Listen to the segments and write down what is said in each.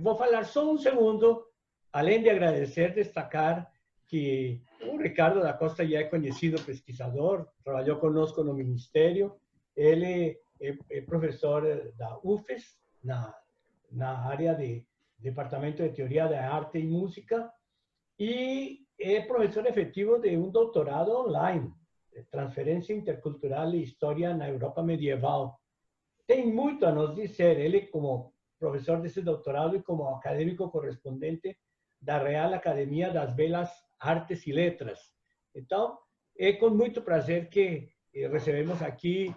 Vou falar só um segundo, além de agradecer, destacar que o Ricardo da Costa já é conhecido pesquisador, trabalhou conosco no Ministério, ele é professor da UFES, na área de Departamento de Teoria da Arte e Música, e é professor efetivo de um doutorado online, de Transferência Intercultural e História na Europa Medieval. Tem muito a nos dizer, ele como professor desse doutorado e como acadêmico correspondente da Real Academia das Belas Artes e Letras. Então, é com muito prazer que recebemos aqui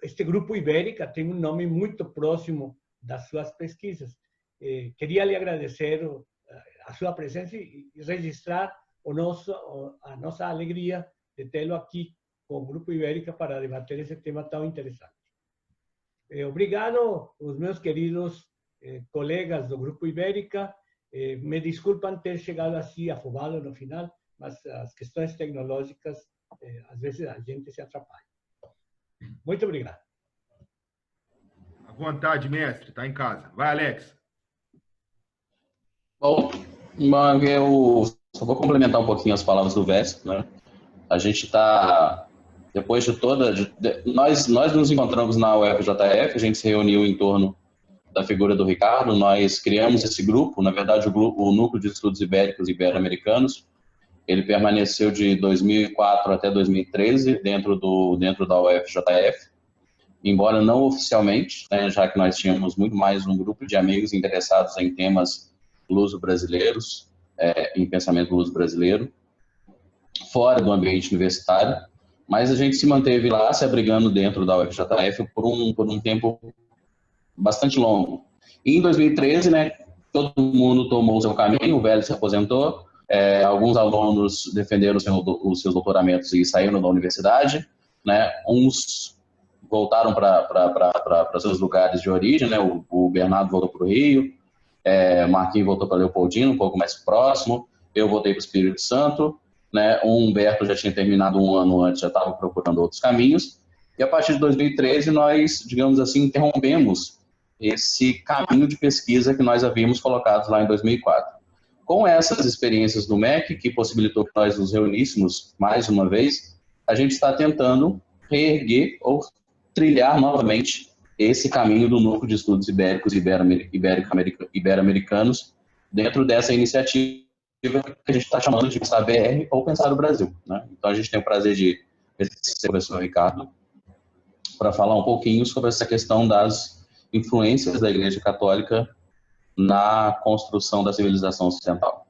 este Grupo Ibérica, tem um nome muito próximo das suas pesquisas. Queria lhe agradecer a sua presença e registrar a nossa alegria de tê-lo aqui com o Grupo Ibérica para debater esse tema tão interessante. Obrigado, os meus queridos colegas do Grupo Ibérica. Me desculpam ter chegado assim afobado no final, mas as questões tecnológicas, às vezes a gente se atrapalha. Muito obrigado. À vontade, mestre, está em casa. Vai, Alex. Bom, eu só vou complementar um pouquinho as palavras do Vécio, né? A gente está, depois de toda... Nós nos encontramos na UFJF, a gente se reuniu em torno da figura do Ricardo, nós criamos esse grupo, na verdade o Núcleo de Estudos Ibéricos e Ibero-Americanos, ele permaneceu de 2004 até 2013 dentro da UFJF, embora não oficialmente, né, já que nós tínhamos muito mais um grupo de amigos interessados em temas luso-brasileiros, em pensamento luso-brasileiro, fora do ambiente universitário, mas a gente se manteve lá, se abrigando dentro da UFJF por um tempo bastante longo. E em 2013, né, todo mundo tomou o seu caminho, o velho se aposentou, alguns alunos defenderam os seus doutoramentos e saíram da universidade, né, uns voltaram para seus lugares de origem, né, o Bernardo voltou para o Rio, Marquinhos voltou para Leopoldina, um pouco mais próximo, eu voltei para o Espírito Santo, né, o Humberto já tinha terminado um ano antes, já estava procurando outros caminhos, e a partir de 2013 nós, digamos assim, interrompemos esse caminho de pesquisa que nós havíamos colocado lá em 2004. Com essas experiências do MEC, que possibilitou que nós nos reuníssemos mais uma vez, a gente está tentando reerguer ou trilhar novamente esse caminho do Núcleo de Estudos Ibéricos e Ibero-Americanos dentro dessa iniciativa que a gente está chamando de Pensar BR ou Pensar o Brasil, né? Então a gente tem o prazer de receber o professor Ricardo para falar um pouquinho sobre essa questão das influências da Igreja Católica na construção da civilização ocidental.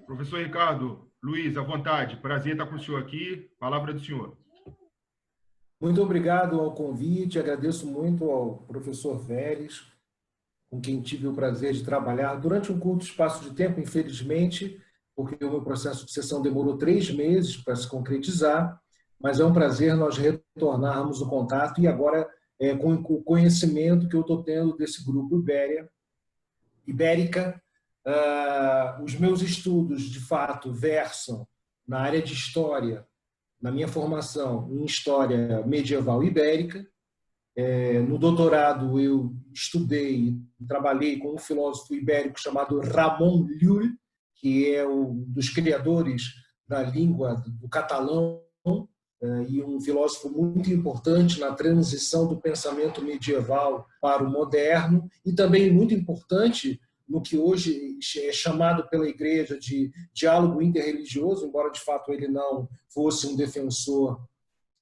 Professor Ricardo, Luiz, à vontade. Prazer estar com o senhor aqui. Palavra do senhor. Muito obrigado ao convite. Agradeço muito ao professor Vélez, com quem tive o prazer de trabalhar durante um curto espaço de tempo, infelizmente, porque o meu processo de sessão demorou 3 meses para se concretizar, mas é um prazer nós retornarmos o contato e agora com o conhecimento que eu estou tendo desse grupo Ibérica. Os meus estudos, de fato, versam na área de história, na minha formação em história medieval ibérica. No doutorado eu estudei e trabalhei com um filósofo ibérico chamado Ramon Llull, que é um dos criadores da língua do catalão e um filósofo muito importante na transição do pensamento medieval para o moderno e também muito importante no que hoje é chamado pela Igreja de diálogo interreligioso, embora de fato ele não fosse um defensor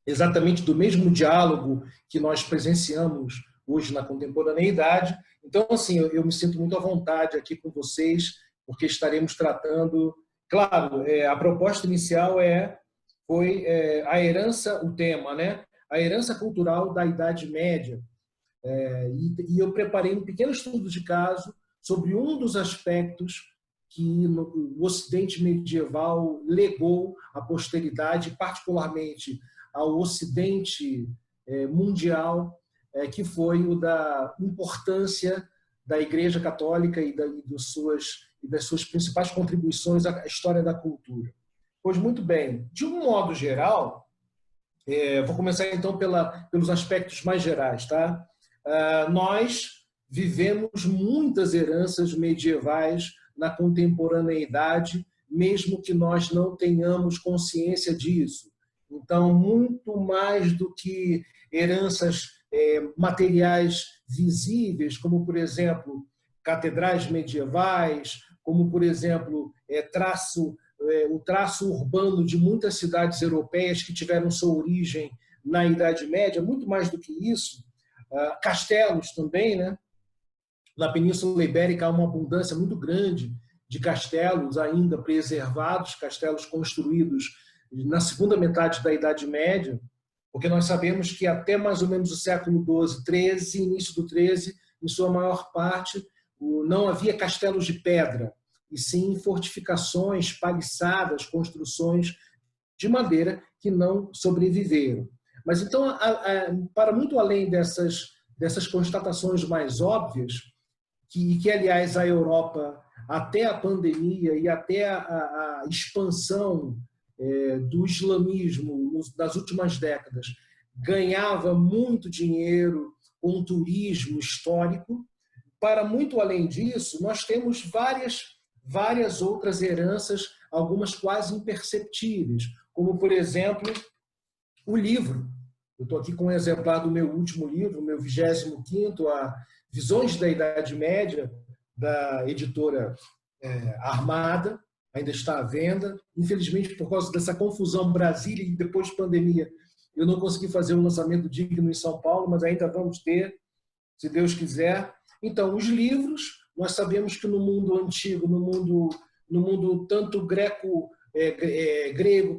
exatamente do mesmo diálogo que nós presenciamos hoje na contemporaneidade. Então, assim, eu me sinto muito à vontade aqui com vocês, porque estaremos tratando... Claro, a proposta inicial foi a herança, o tema, né? A herança cultural da Idade Média. E eu preparei um pequeno estudo de caso sobre um dos aspectos que o Ocidente medieval legou à posteridade, particularmente ao Ocidente mundial, que foi o da importância da Igreja Católica e das suas principais contribuições à história da cultura. Pois muito bem, de um modo geral, Vou começar então pelos aspectos mais gerais, tá? Nós vivemos muitas heranças medievais na contemporaneidade, mesmo que nós não tenhamos consciência disso. Então, muito mais do que heranças materiais visíveis, como, por exemplo, catedrais medievais, como, por exemplo, o traço urbano de muitas cidades europeias que tiveram sua origem na Idade Média, muito mais do que isso. Castelos também, né? Na Península Ibérica há uma abundância muito grande de castelos ainda preservados, castelos construídos na segunda metade da Idade Média, porque nós sabemos que até mais ou menos o século XII, XIII, início do XIII, em sua maior parte, não havia castelos de pedra, e sim fortificações, paliçadas, construções de madeira que não sobreviveram. Mas então, para muito além dessas constatações mais óbvias, que aliás a Europa, até a pandemia e até a expansão do islamismo nas últimas décadas, ganhava muito dinheiro com turismo histórico. Para muito além disso, nós temos várias outras heranças, algumas quase imperceptíveis, como, por exemplo, o livro. Eu estou aqui com um exemplar do meu último livro, o meu 25º, a Visões da Idade Média, da editora Armada, ainda está à venda. Infelizmente, por causa dessa confusão Brasília e depois de pandemia, eu não consegui fazer um lançamento digno em São Paulo, mas ainda vamos ter, se Deus quiser. Então, os livros, nós sabemos que no mundo antigo, no mundo tanto grego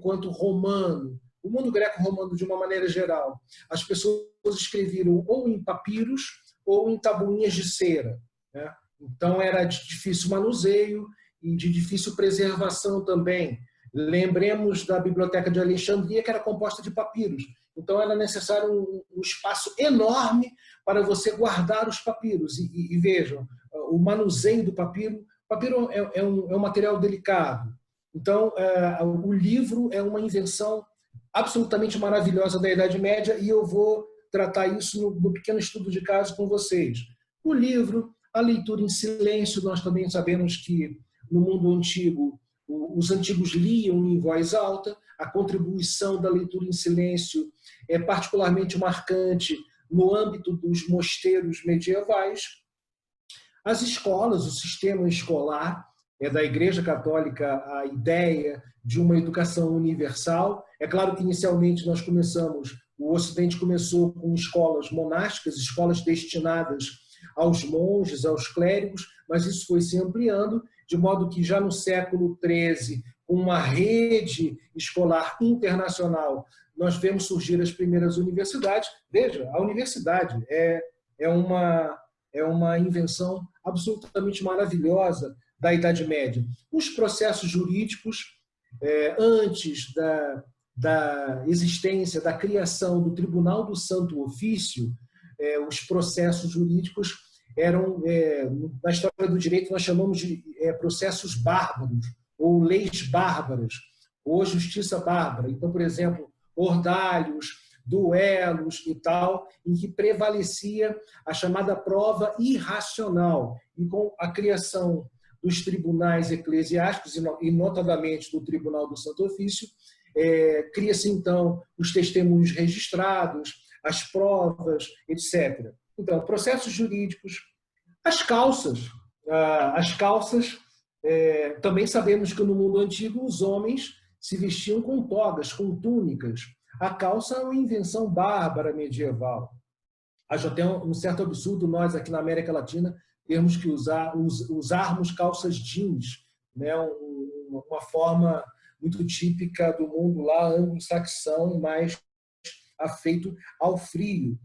quanto romano, o mundo greco-romano de uma maneira geral, as pessoas escreviam ou em papiros ou em tabuinhas de cera, né? Então era de difícil manuseio e de difícil preservação também. Lembremos da Biblioteca de Alexandria, que era composta de papiros. Então era necessário um espaço enorme para você guardar os papiros. E vejam, o manuseio do papiro, o papiro é um material delicado. Então o livro é uma invenção absolutamente maravilhosa da Idade Média, e eu vou tratar isso no pequeno estudo de caso com vocês. O livro, a leitura em silêncio, nós também sabemos que no mundo antigo os antigos liam em voz alta. A contribuição da leitura em silêncio é particularmente marcante no âmbito dos mosteiros medievais. As escolas, o sistema escolar, da Igreja Católica a ideia de uma educação universal. É claro que inicialmente o Ocidente começou com escolas monásticas, escolas destinadas aos monges, aos clérigos, mas isso foi se ampliando, de modo que já no século XIII, com uma rede escolar internacional, nós vemos surgir as primeiras universidades. Veja, a universidade é uma invenção absolutamente maravilhosa da Idade Média. Os processos jurídicos, antes da existência, da criação do Tribunal do Santo Ofício, os processos jurídicos eram, na história do direito, nós chamamos de processos bárbaros, ou leis bárbaras, ou justiça bárbara. Então, por exemplo, ordalhos, duelos e tal, em que prevalecia a chamada prova irracional. E com a criação dos tribunais eclesiásticos, e notadamente do Tribunal do Santo Ofício, cria-se então os testemunhos registrados, as provas, etc. Então, processos jurídicos. As calças. Também sabemos que no mundo antigo os homens se vestiam com togas, com túnicas. A calça é uma invenção bárbara medieval. Acho até um certo absurdo nós aqui na América Latina termos que usarmos calças jeans, né? Uma forma muito típica do mundo lá anglo-saxão, mais afeito ao frio.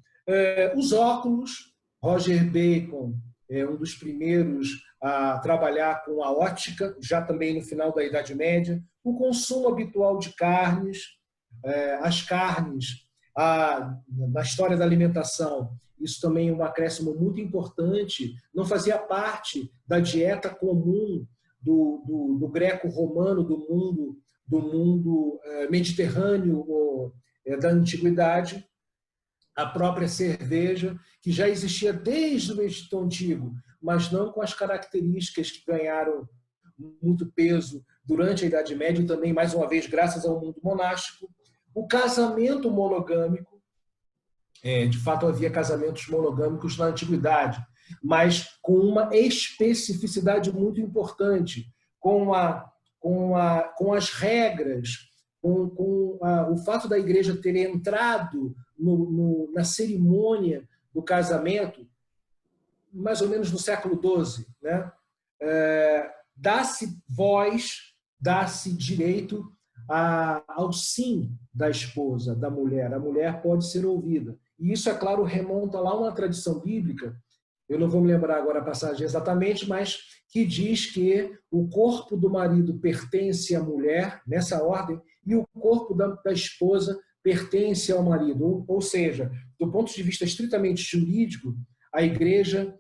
Os óculos, Roger Bacon é um dos primeiros a trabalhar com a ótica, já também no final da Idade Média. O consumo habitual de carnes, as carnes, na história da alimentação, isso também é um acréscimo muito importante, não fazia parte da dieta comum do greco-romano, do mundo mediterrâneo da antiguidade, a própria cerveja, que já existia desde o Egito Antigo, mas não com as características que ganharam muito peso durante a Idade Média e também, mais uma vez, graças ao mundo monástico. O casamento monogâmico, de fato havia casamentos monogâmicos na antiguidade, mas com uma especificidade muito importante, com as regras, com o fato da igreja ter entrado na cerimônia do casamento, mais ou menos no século XII, né? Dá-se voz, dá-se direito ao sim da esposa, da mulher. A mulher pode ser ouvida. E isso, é claro, remonta lá a uma tradição bíblica, eu não vou me lembrar agora a passagem exatamente, mas que diz que o corpo do marido pertence à mulher, nessa ordem, e o corpo da esposa pertence ao marido. Ou seja, do ponto de vista estritamente jurídico, a igreja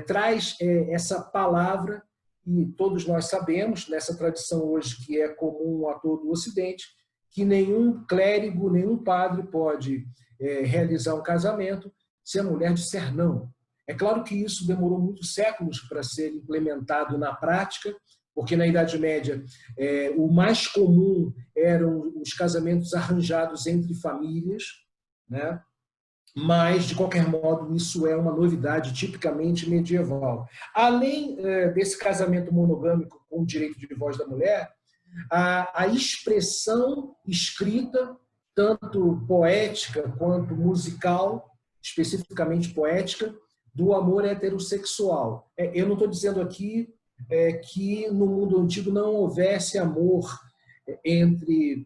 traz essa palavra, e todos nós sabemos, nessa tradição hoje que é comum a todo o Ocidente, que nenhum clérigo, nenhum padre pode realizar um casamento se a mulher disser não. É claro que isso demorou muitos séculos para ser implementado na prática, porque na Idade Média o mais comum eram os casamentos arranjados entre famílias, né? Mas, de qualquer modo, isso é uma novidade tipicamente medieval. Além desse casamento monogâmico com o direito de voz da mulher, a expressão escrita, tanto poética quanto musical, especificamente poética, do amor heterossexual. Eu não estou dizendo aqui que no mundo antigo não houvesse amor entre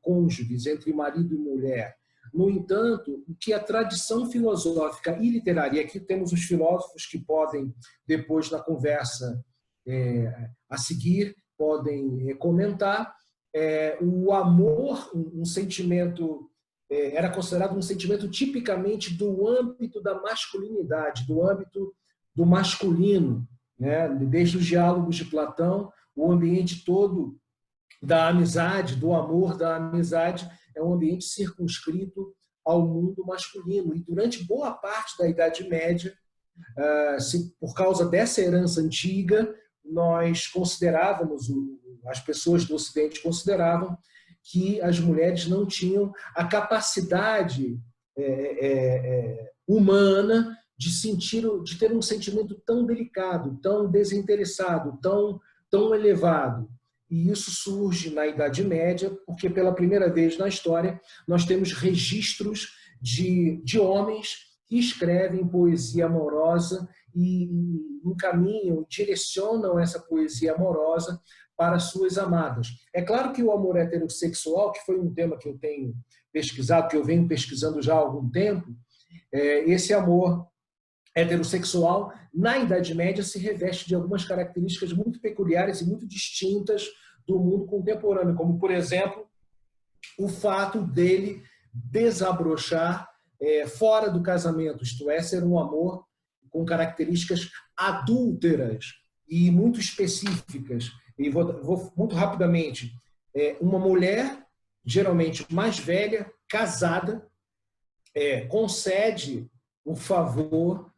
cônjuges, entre marido e mulher. No entanto, o que a tradição filosófica e literária, e aqui temos os filósofos que podem, depois na conversa a seguir, podem comentar, o amor, um sentimento, era considerado um sentimento tipicamente do âmbito da masculinidade, do âmbito do masculino, né? Desde os diálogos de Platão, o ambiente todo da amizade, do amor da amizade, é um ambiente circunscrito ao mundo masculino. E durante boa parte da Idade Média, por causa dessa herança antiga, nós considerávamos, as pessoas do Ocidente consideravam que as mulheres não tinham a capacidade humana de ter um sentimento tão delicado, tão desinteressado, tão elevado. E isso surge na Idade Média, porque pela primeira vez na história nós temos registros de homens que escrevem poesia amorosa e encaminham, direcionam essa poesia amorosa para suas amadas. É claro que o amor heterossexual, que foi um tema que eu tenho pesquisado, que eu venho pesquisando já há algum tempo, esse amor heterossexual, na Idade Média, se reveste de algumas características muito peculiares e muito distintas do mundo contemporâneo, como, por exemplo, o fato dele desabrochar fora do casamento, isto é, ser um amor com características adúlteras e muito específicas. E vou muito rapidamente. Uma mulher, geralmente mais velha, casada, concede o favor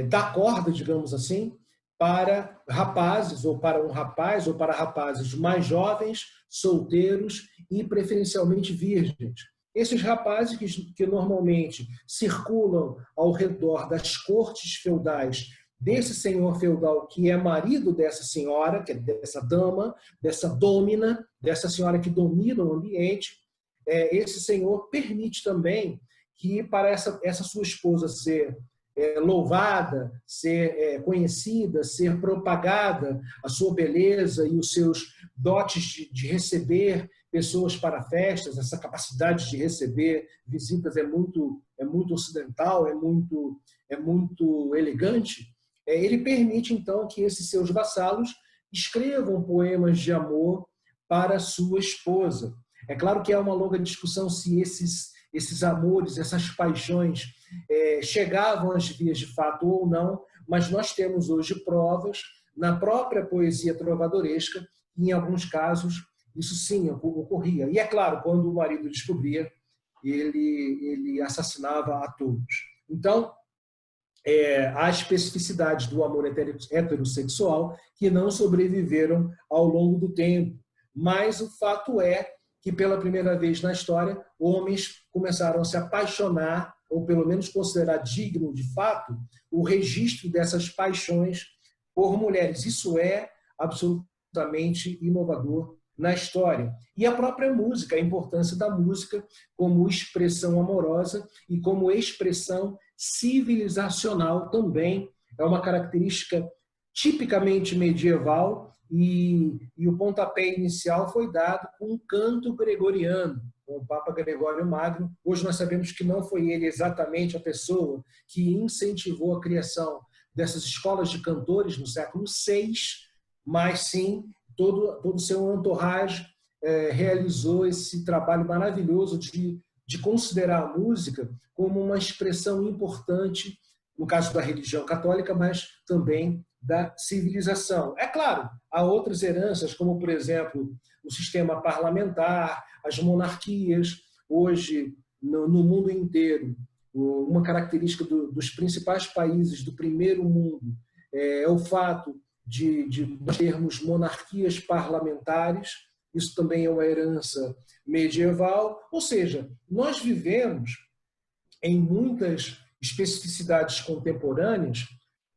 da corda, digamos assim, para rapazes, ou para um rapaz, ou para rapazes mais jovens, solteiros e preferencialmente virgens. Esses rapazes que normalmente circulam ao redor das cortes feudais desse senhor feudal que é marido dessa senhora, que é dessa dama, dessa dômina, dessa senhora que domina o ambiente, esse senhor permite também que para essa sua esposa ser louvada, ser conhecida, ser propagada, a sua beleza e os seus dotes de receber pessoas para festas, essa capacidade de receber visitas é muito ocidental, é muito elegante. Ele permite, então, que esses seus vassalos escrevam poemas de amor para sua esposa. É claro que há uma longa discussão se esses amores, essas paixões chegavam às vias de fato ou não, mas nós temos hoje provas na própria poesia trovadoresca, e em alguns casos isso sim ocorria. E é claro, quando o marido descobria, ele assassinava a todos. Então, há especificidades do amor heterossexual que não sobreviveram ao longo do tempo. Mas o fato é que, pela primeira vez na história, homens começaram a se apaixonar, ou pelo menos considerar digno de fato, o registro dessas paixões por mulheres. Isso é absolutamente inovador na história. E a própria música, a importância da música como expressão amorosa e como expressão civilizacional também é uma característica tipicamente medieval, e o pontapé inicial foi dado com um canto gregoriano, com o Papa Gregório Magno. Hoje nós sabemos que não foi ele exatamente a pessoa que incentivou a criação dessas escolas de cantores no século VI, mas sim todo o seu entourage realizou esse trabalho maravilhoso de considerar a música como uma expressão importante, no caso da religião católica, mas também da civilização. É claro, há outras heranças, como, por exemplo, o sistema parlamentar, as monarquias. Hoje, no mundo inteiro, uma característica dos principais países do primeiro mundo é o fato de termos monarquias parlamentares. Isso também é uma herança medieval. Ou seja, nós vivemos em muitas especificidades contemporâneas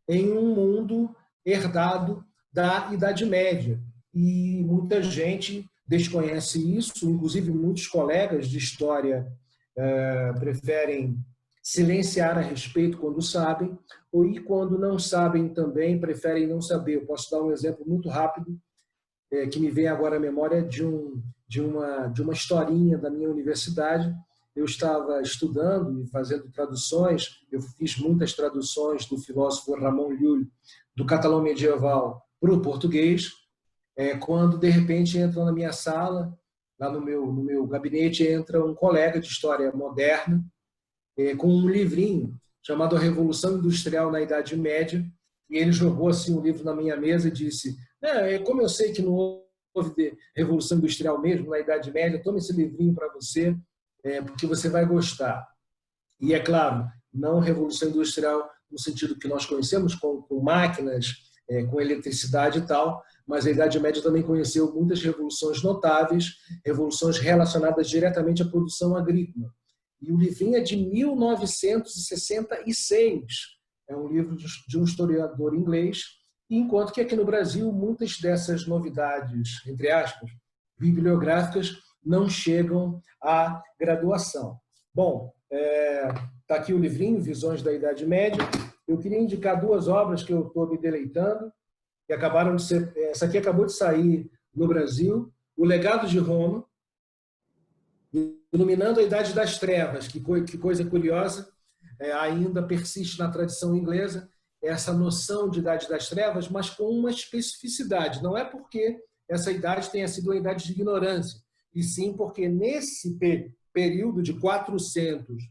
em um mundo herdado da Idade Média. E muita gente desconhece isso, inclusive muitos colegas de história preferem silenciar a respeito quando sabem, e quando não sabem também preferem não saber. Eu posso dar um exemplo muito rápido que me vem agora à memória de uma historinha da minha universidade. Eu estava estudando e fazendo traduções, eu fiz muitas traduções do filósofo Ramon Llull, do catalão medieval para o português, quando de repente entra na minha sala, lá no meu gabinete, entra um colega de história moderna, com um livrinho chamado A Revolução Industrial na Idade Média, e ele jogou assim um livro na minha mesa e disse: como eu sei que não houve Revolução Industrial mesmo na Idade Média, toma esse livrinho para você, porque você vai gostar. E é claro, não Revolução Industrial no sentido que nós conhecemos, com máquinas, com eletricidade e tal, mas a Idade Média também conheceu muitas revoluções notáveis, revoluções relacionadas diretamente à produção agrícola. E o livrinho é de 1966. É um livro de um historiador inglês, enquanto que aqui no Brasil muitas dessas novidades, entre aspas, bibliográficas, não chegam à graduação. Bom, está aqui o livrinho, Visões da Idade Média. Eu queria indicar duas obras que eu estou me deleitando, que acabaram de ser... Essa aqui acabou de sair no Brasil, O Legado de Roma, Iluminando a Idade das Trevas. Que coisa curiosa, ainda persiste na tradição inglesa essa noção de Idade das Trevas, mas com uma especificidade. Não é porque essa idade tenha sido uma idade de ignorância, e sim porque nesse período de 400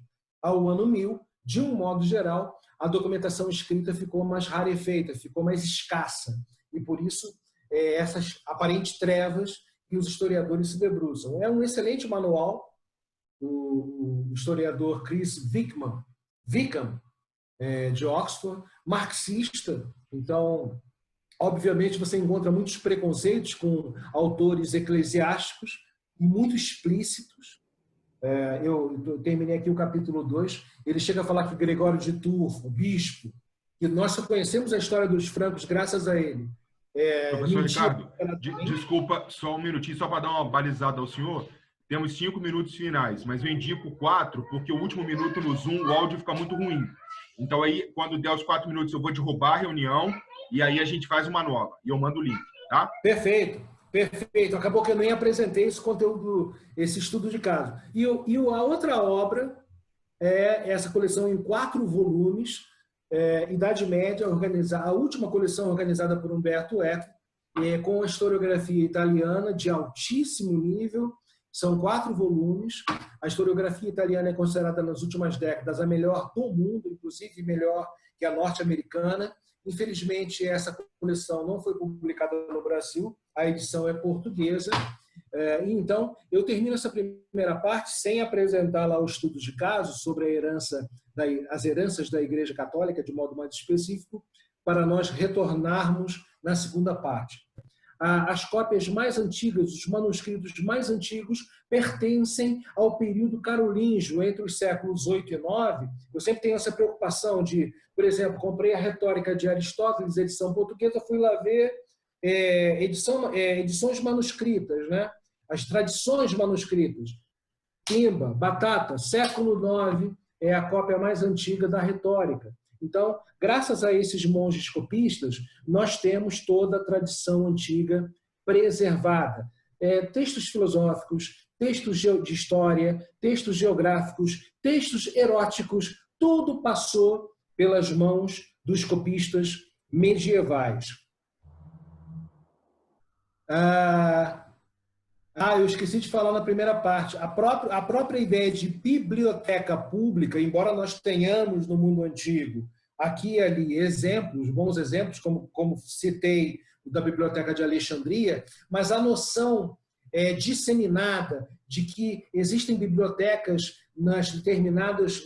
ao ano 1000, de um modo geral, a documentação escrita ficou mais rarefeita, ficou mais escassa. E por isso, essas aparentes trevas que os historiadores se debruçam. É um excelente manual, o historiador Chris Wickham, de Oxford, marxista. Então, obviamente, você encontra muitos preconceitos com autores eclesiásticos, muito explícitos. Eu terminei aqui o capítulo 2, ele chega a falar que Gregório de Tours, o bispo, que nós só conhecemos a história dos francos graças a ele. Professor Ricardo, desculpa, só um minutinho, só para dar uma balizada ao senhor. Temos 5 minutos finais, mas eu indico 4, porque o último minuto no Zoom, o áudio fica muito ruim. Então, aí, quando der os 4 minutos, eu vou derrubar a reunião e aí a gente faz uma nova. E eu mando o link, tá? Perfeito. Perfeito. Acabou que eu nem apresentei esse conteúdo, esse estudo de caso. E a outra obra é essa coleção em 4 volumes, Idade Média, a última coleção organizada por Umberto Eco, com a historiografia italiana de altíssimo nível. São 4 volumes. A historiografia italiana é considerada nas últimas décadas a melhor do mundo, inclusive melhor que a norte-americana. Infelizmente, essa coleção não foi publicada no Brasil. A edição é portuguesa. Então, eu termino essa primeira parte sem apresentar lá o estudo de caso sobre as heranças da Igreja Católica, de modo mais específico, para nós retornarmos na segunda parte. As cópias mais antigas, os manuscritos mais antigos, pertencem ao período carolíngio, entre os séculos 8 e 9. Eu sempre tenho essa preocupação de, por exemplo, comprei a Retórica de Aristóteles, edição portuguesa, fui lá ver edições manuscritas, né? As tradições manuscritas. Pimba, Batata, século 9, é a cópia mais antiga da Retórica. Então, graças a esses monges copistas, nós temos toda a tradição antiga preservada. Textos filosóficos, textos de história, textos geográficos, textos eróticos, tudo passou pelas mãos dos copistas medievais. Eu esqueci de falar na primeira parte. A própria ideia de biblioteca pública, embora nós tenhamos no mundo antigo, aqui e ali, exemplos, bons exemplos, como citei da Biblioteca de Alexandria, mas a noção disseminada de que existem bibliotecas nas determinados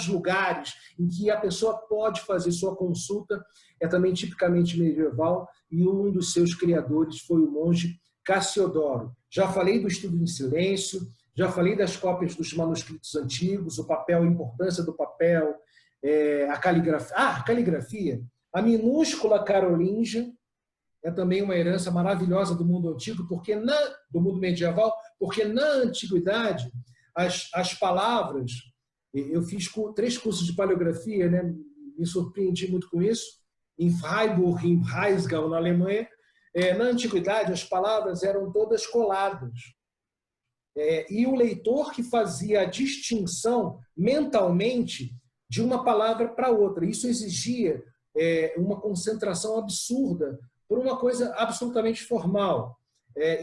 lugares em que a pessoa pode fazer sua consulta é também tipicamente medieval, e um dos seus criadores foi o monge Cassiodoro. Já falei do estudo em silêncio, já falei das cópias dos manuscritos antigos, o papel, a importância do papel, a caligrafia. A caligrafia, a minúscula carolíngia, é também uma herança maravilhosa do mundo antigo, do mundo medieval, porque na antiguidade as palavras, eu fiz 3 cursos de paleografia, né? Me surpreendi muito com isso, em Freiburg, em Breisgau, na Alemanha. Na antiguidade, as palavras eram todas coladas. E o leitor que fazia a distinção mentalmente de uma palavra para outra. Isso exigia uma concentração absurda por uma coisa absolutamente formal.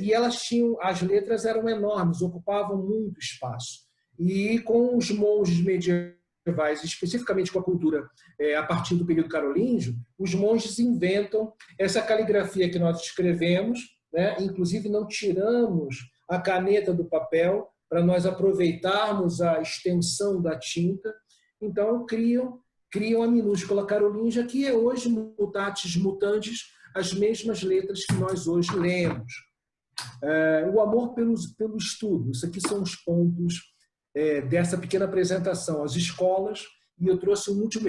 E as letras eram enormes, ocupavam muito espaço. E com os monges medievais, especificamente com a cultura a partir do período carolíngio, os monges inventam essa caligrafia que nós escrevemos, né? Inclusive não tiramos a caneta do papel para nós aproveitarmos a extensão da tinta. Então criam a minúscula carolíngia, que é hoje, mutatis mutandis, as mesmas letras que nós hoje lemos. O amor pelo estudo. Isso aqui são os pontos dessa pequena apresentação. As escolas, e eu trouxe um último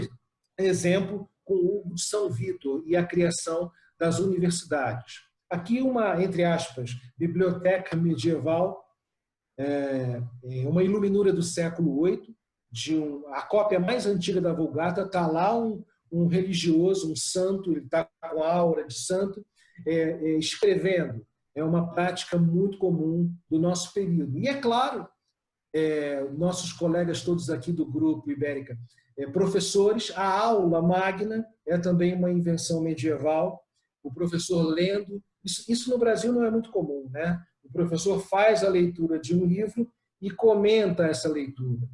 exemplo com o Hugo de São Vítor e a criação das universidades. Aqui uma, entre aspas, biblioteca medieval, uma iluminura do século VIII, a cópia mais antiga da Vulgata. Está lá um religioso, um santo, ele está com a aura de santo, escrevendo. É uma prática muito comum do nosso período. E, é claro, nossos colegas todos aqui do Grupo Ibérica, professores, a aula magna é também uma invenção medieval, o professor lendo. Isso no Brasil não é muito comum, né? O professor faz a leitura de um livro e comenta essa leitura.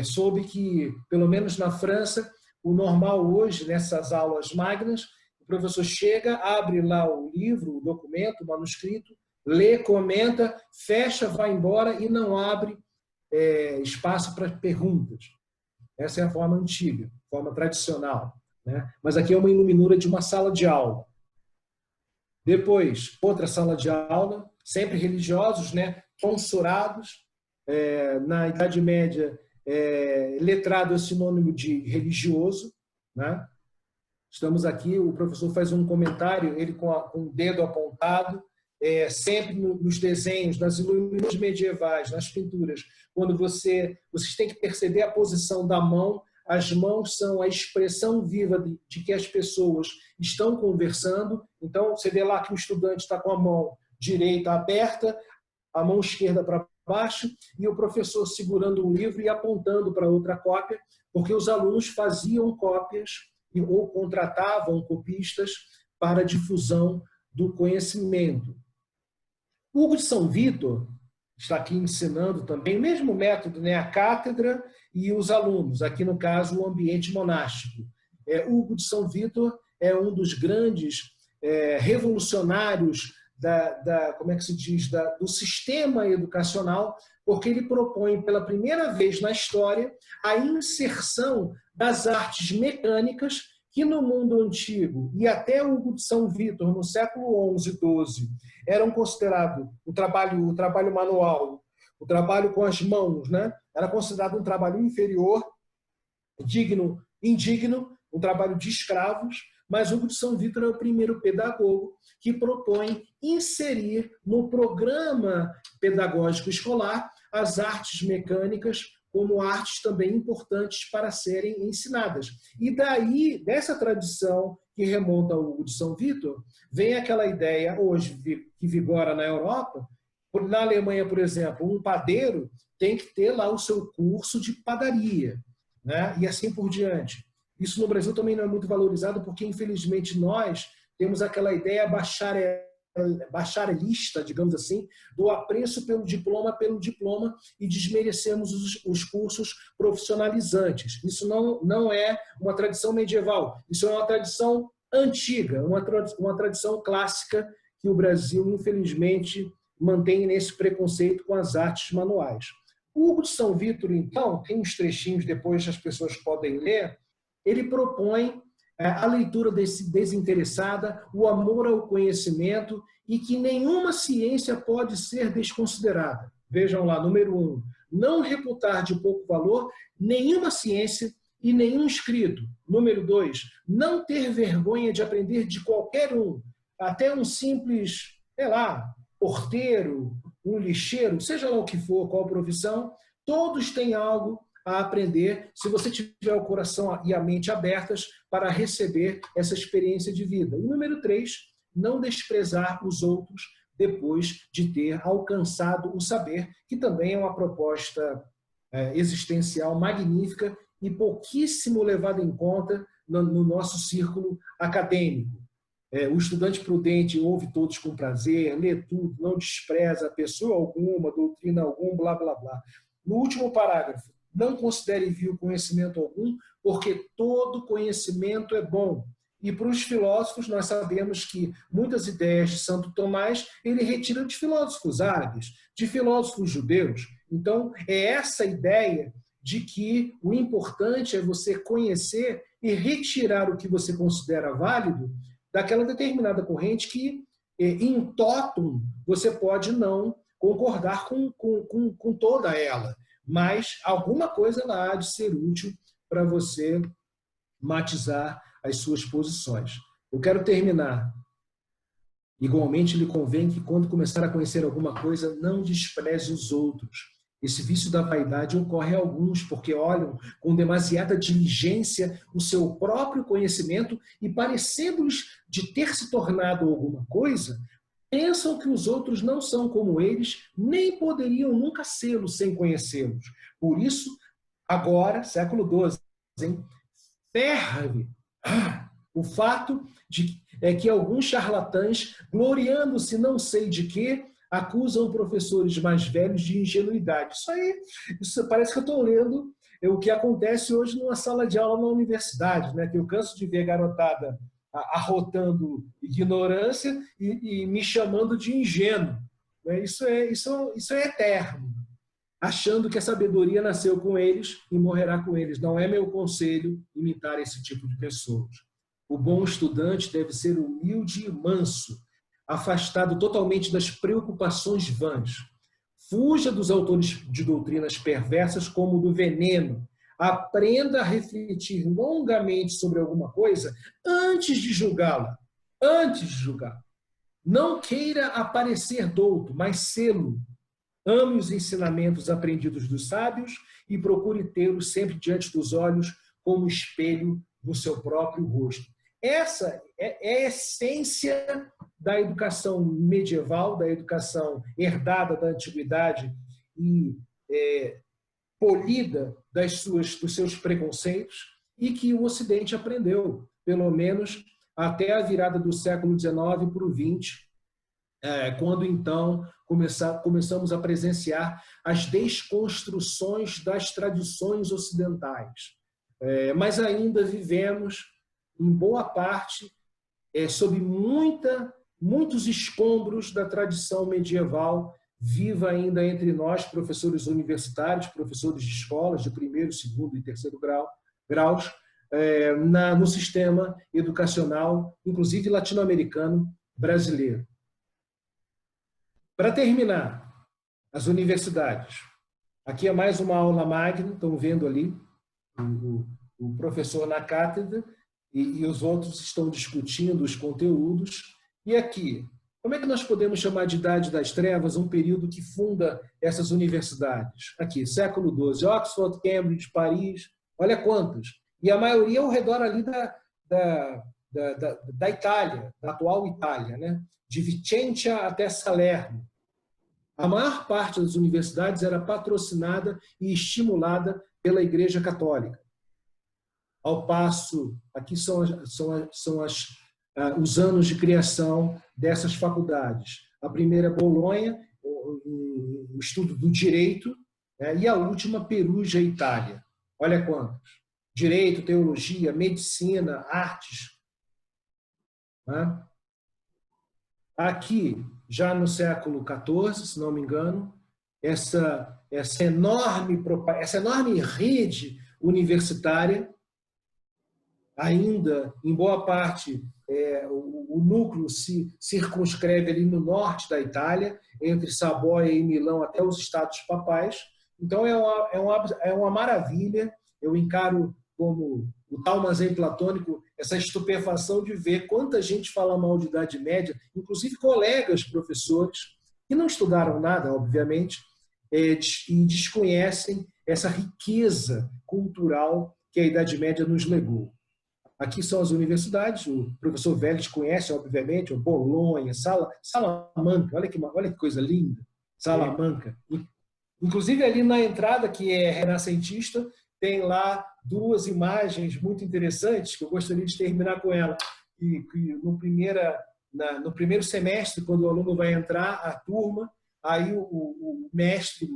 Soube que, pelo menos na França, o normal hoje, nessas aulas magnas, o professor chega, abre lá o livro, o documento, o manuscrito, lê, comenta, fecha, vai embora e não abre espaço para perguntas. Essa é a forma antiga, forma tradicional, né? Mas aqui é uma iluminura de uma sala de aula. Depois, outra sala de aula, sempre religiosos, né? Tonsurados. Na Idade Média, letrado é sinônimo de religioso, né? Estamos aqui, o professor faz um comentário, ele com o dedo apontado, sempre nos desenhos, nas iluminações medievais, nas pinturas, quando vocês têm que perceber a posição da mão. As mãos são a expressão viva de que as pessoas estão conversando. Então, você vê lá que o estudante está com a mão direita aberta, a mão esquerda para baixo, e o professor segurando um livro e apontando para outra cópia, porque os alunos faziam cópias ou contratavam copistas para a difusão do conhecimento. Hugo de São Vítor está aqui ensinando também o mesmo método, né? A cátedra e os alunos, aqui no caso o ambiente monástico. Hugo de São Vítor é um dos grandes revolucionários como é que se diz, do sistema educacional, porque ele propõe pela primeira vez na história a inserção das artes mecânicas que no mundo antigo e até Hugo de São Vítor, no século XI e XII, eram considerados o trabalho manual, o trabalho com as mãos, né? Era considerado um trabalho inferior, indigno, um trabalho de escravos, mas Hugo de São Vítor é o primeiro pedagogo que propõe inserir no programa pedagógico escolar as artes mecânicas como artes também importantes para serem ensinadas. E daí, dessa tradição que remonta ao Hugo de São Vítor, vem aquela ideia hoje que vigora na Europa. Na Alemanha, por exemplo, um padeiro tem que ter lá o seu curso de padaria, né? E assim por diante. Isso no Brasil também não é muito valorizado porque, infelizmente, nós temos aquela ideia bacharelista, digamos assim, do apreço pelo diploma e desmerecemos os cursos profissionalizantes. Isso não é uma tradição medieval, isso é uma tradição antiga, uma tradição clássica que o Brasil, infelizmente, mantém nesse preconceito com as artes manuais. O Hugo de São Vítor, então, tem uns trechinhos depois que as pessoas podem ler, ele propõe a leitura desinteressada, o amor ao conhecimento e que nenhuma ciência pode ser desconsiderada. Vejam lá, número 1, não reputar de pouco valor nenhuma ciência e nenhum escrito. Número 2, não ter vergonha de aprender de qualquer um, até um simples, porteiro, um lixeiro, seja lá o que for, qual profissão, todos têm algo a aprender se você tiver o coração e a mente abertas para receber essa experiência de vida. E número 3, não desprezar os outros depois de ter alcançado o saber, que também é uma proposta existencial magnífica e pouquíssimo levada em conta no nosso círculo acadêmico. O estudante prudente ouve todos com prazer, lê tudo, não despreza pessoa alguma, doutrina alguma, blá, blá, blá. No último parágrafo, não considere vil conhecimento algum, porque todo conhecimento é bom. E para os filósofos, nós sabemos que muitas ideias de Santo Tomás ele retira de filósofos árabes, de filósofos judeus. Então, é essa ideia de que o importante é você conhecer e retirar o que você considera válido daquela determinada corrente que, em totum, você pode não concordar com toda ela, mas alguma coisa lá há de ser útil para você matizar as suas posições. Eu quero terminar. Igualmente, lhe convém que, quando começar a conhecer alguma coisa, não despreze os outros. Esse vício da vaidade ocorre a alguns, porque olham com demasiada diligência o seu próprio conhecimento e, parecendo-lhes de ter se tornado alguma coisa, pensam que os outros não são como eles, nem poderiam nunca sê-lo sem conhecê-los. Por isso, agora, século XII, ferve o fato de que alguns charlatães, gloriando-se não sei de quê, acusam professores mais velhos de ingenuidade. Isso parece que eu estou lendo o que acontece hoje numa sala de aula na universidade, né? Que eu canso de ver garotada arrotando ignorância e me chamando de ingênuo. Isso é eterno. Achando que a sabedoria nasceu com eles e morrerá com eles. Não é meu conselho imitar esse tipo de pessoas. O bom estudante deve ser humilde e manso, afastado totalmente das preocupações vãs. Fuja dos autores de doutrinas perversas como o do veneno. Aprenda a refletir longamente sobre alguma coisa antes de julgá-la. Antes de julgá-la. Não queira aparecer douto, mas sê-lo. Ame os ensinamentos aprendidos dos sábios e procure tê-los sempre diante dos olhos como espelho do seu próprio rosto. Essa é a essência da educação medieval, da educação herdada da antiguidade e polida dos seus preconceitos e que o Ocidente aprendeu, pelo menos até a virada do século XIX para o XX, quando então começamos a presenciar as desconstruções das tradições ocidentais. Mas ainda vivemos, em boa parte, sob muita muitos escombros da tradição medieval viva ainda entre nós, professores universitários, professores de escolas de primeiro, segundo e terceiro graus, no sistema educacional, inclusive latino-americano brasileiro. Para terminar, as universidades. Aqui é mais uma aula magna, estão vendo ali o professor na cátedra e os outros estão discutindo os conteúdos. E aqui, como é que nós podemos chamar de Idade das Trevas um período que funda essas universidades? Aqui, século XII, Oxford, Cambridge, Paris, olha quantas. E a maioria ao redor ali da Itália, da atual Itália, né? De Vicenza até Salerno. A maior parte das universidades era patrocinada e estimulada pela Igreja Católica. Ao passo, aqui são os anos de criação dessas faculdades. A primeira, Bolonha, o estudo do direito, né? E a última, Perugia, Itália. Olha quantos. Direito, teologia, medicina, artes. Né? Aqui, já no século XIV, se não me engano, essa enorme rede universitária, ainda, em boa parte, o núcleo se circunscreve ali no norte da Itália, entre Saboia e Milão até os Estados Papais. Então, é uma maravilha. Eu encaro como o tal armazém platônico, essa estupefação de ver quanta gente fala mal de Idade Média, inclusive colegas professores, que não estudaram nada, obviamente, e desconhecem essa riqueza cultural que a Idade Média nos legou. Aqui são as universidades, o professor Vélez conhece, obviamente, o Bolonha, Salamanca, olha que coisa linda, Salamanca. Inclusive, ali na entrada, que é renascentista, tem lá duas imagens muito interessantes, que eu gostaria de terminar com ela. No primeiro semestre, quando o aluno vai entrar, a turma, aí o mestre,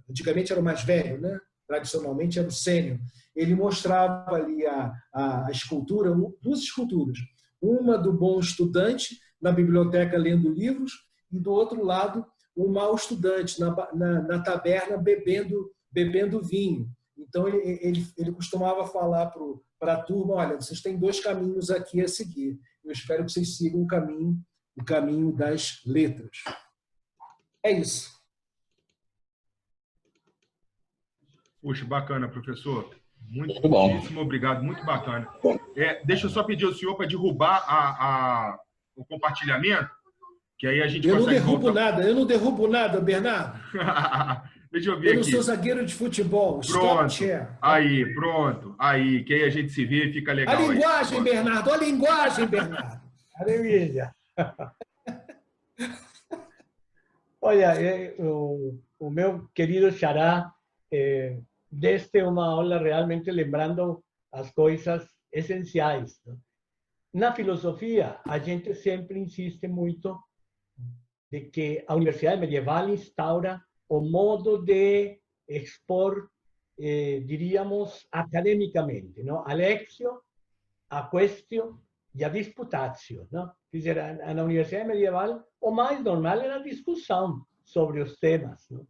antigamente era o mais velho, né? Tradicionalmente era o sênior, ele mostrava ali a escultura, duas esculturas. Uma do bom estudante, na biblioteca lendo livros, e do outro lado, o mau estudante, na taberna bebendo vinho. Então, ele costumava falar para a turma, olha, vocês têm dois caminhos aqui a seguir. Eu espero que vocês sigam o caminho das letras. É isso. Puxa, bacana, professor. Muitíssimo obrigado, muito bacana. Deixa eu só pedir ao senhor para derrubar o compartilhamento, que aí a gente consegue voltar. Eu não derrubo nada, Bernardo. Deixa eu ver aqui. Eu não sou zagueiro de futebol. Pronto. Aí, pronto. Aí, que aí a gente se vê e fica legal. A linguagem, Bernardo. A linguagem, Bernardo. Maravilha. Olha, o meu querido xará, deste uma aula realmente lembrando as coisas essenciais. Na filosofia, a gente sempre insiste muito de que a Universidade Medieval instaura o modo de expor, diríamos, academicamente, ¿no? A lectio, a questio e a disputatio, ¿no? Quer dizer, na Universidade Medieval, o mais normal era a discussão sobre os temas, ¿no?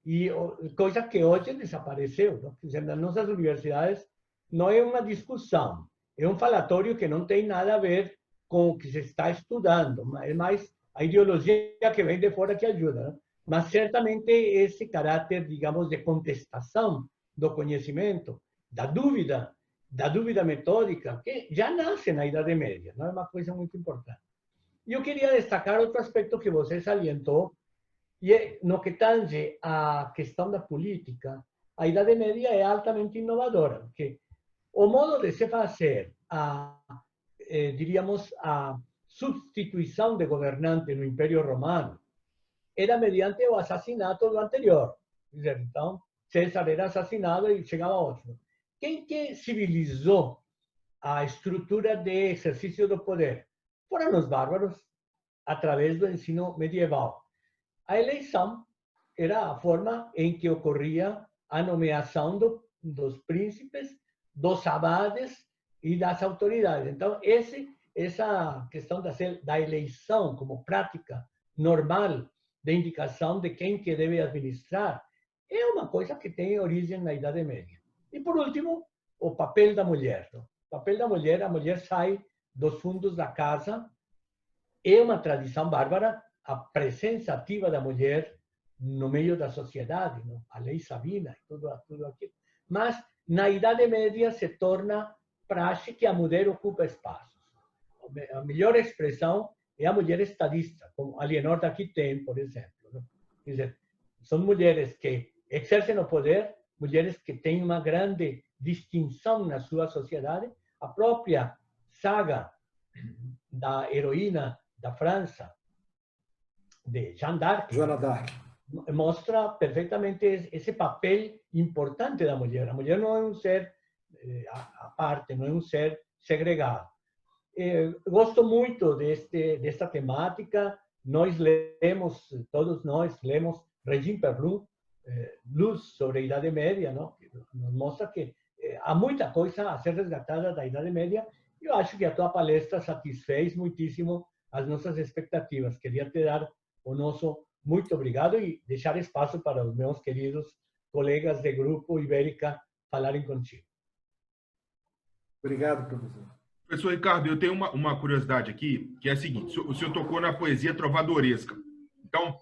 E coisa que hoje desapareceu, ¿no? Quer dizer, nas nossas universidades não é uma discussão, é um falatório que não tem nada a ver com o que se está estudando, é mais a ideologia que vem de fora que ajuda, ¿no? Mas certamente esse caráter, digamos, de contestação do conhecimento, da dúvida metódica, que já nasce na Idade Média, não é uma coisa muito importante. E eu queria destacar outro aspecto que você salientou, e no que tange à questão da política, a Idade Média é altamente inovadora, porque o modo de se fazer, diríamos, a substituição de governante no Império Romano, era mediante o assassinato do anterior. Então, César era assassinado e chegava outro. Quem que civilizou a estrutura de exercício do poder? Foram os bárbaros, através do ensino medieval. A eleição era a forma em que ocorria a nomeação dos príncipes, dos abades e das autoridades. Então, esse essa questão da eleição como prática normal de indicação de quem que deve administrar é uma coisa que tem origem na Idade Média. E, por último, o papel da mulher. O papel da mulher, a mulher sai dos fundos da casa. É uma tradição bárbara a presença ativa da mulher no meio da sociedade, não? A lei Sabina, tudo aquilo. Mas, na Idade Média, se torna praxe que a mulher ocupa espaços. A melhor expressão é a mulher estadista, como Alienor daqui tem, por exemplo. Não? Quer dizer, são mulheres que exercem o poder, mulheres que têm uma grande distinção na sua sociedade. A própria saga da heroína da França, de Jeanne d'Arc, mostra perfeitamente esse papel importante da mulher. A mulher não é um ser à parte, não é um ser segregado. Gosto muito desta temática. Todos nós lemos Regine Perlou, Luz sobre a Idade Média, não? Que nos mostra que há muita coisa a ser resgatada da Idade Média. Eu acho que a tua palestra satisfez muitíssimo as nossas expectativas. Queria te dar o nosso muito obrigado e deixar espaço para os meus queridos colegas de Grupo Ibérica falarem contigo. Obrigado, professor. Professor Ricardo, eu tenho uma curiosidade aqui, que é a seguinte: o senhor tocou na poesia trovadoresca. Então,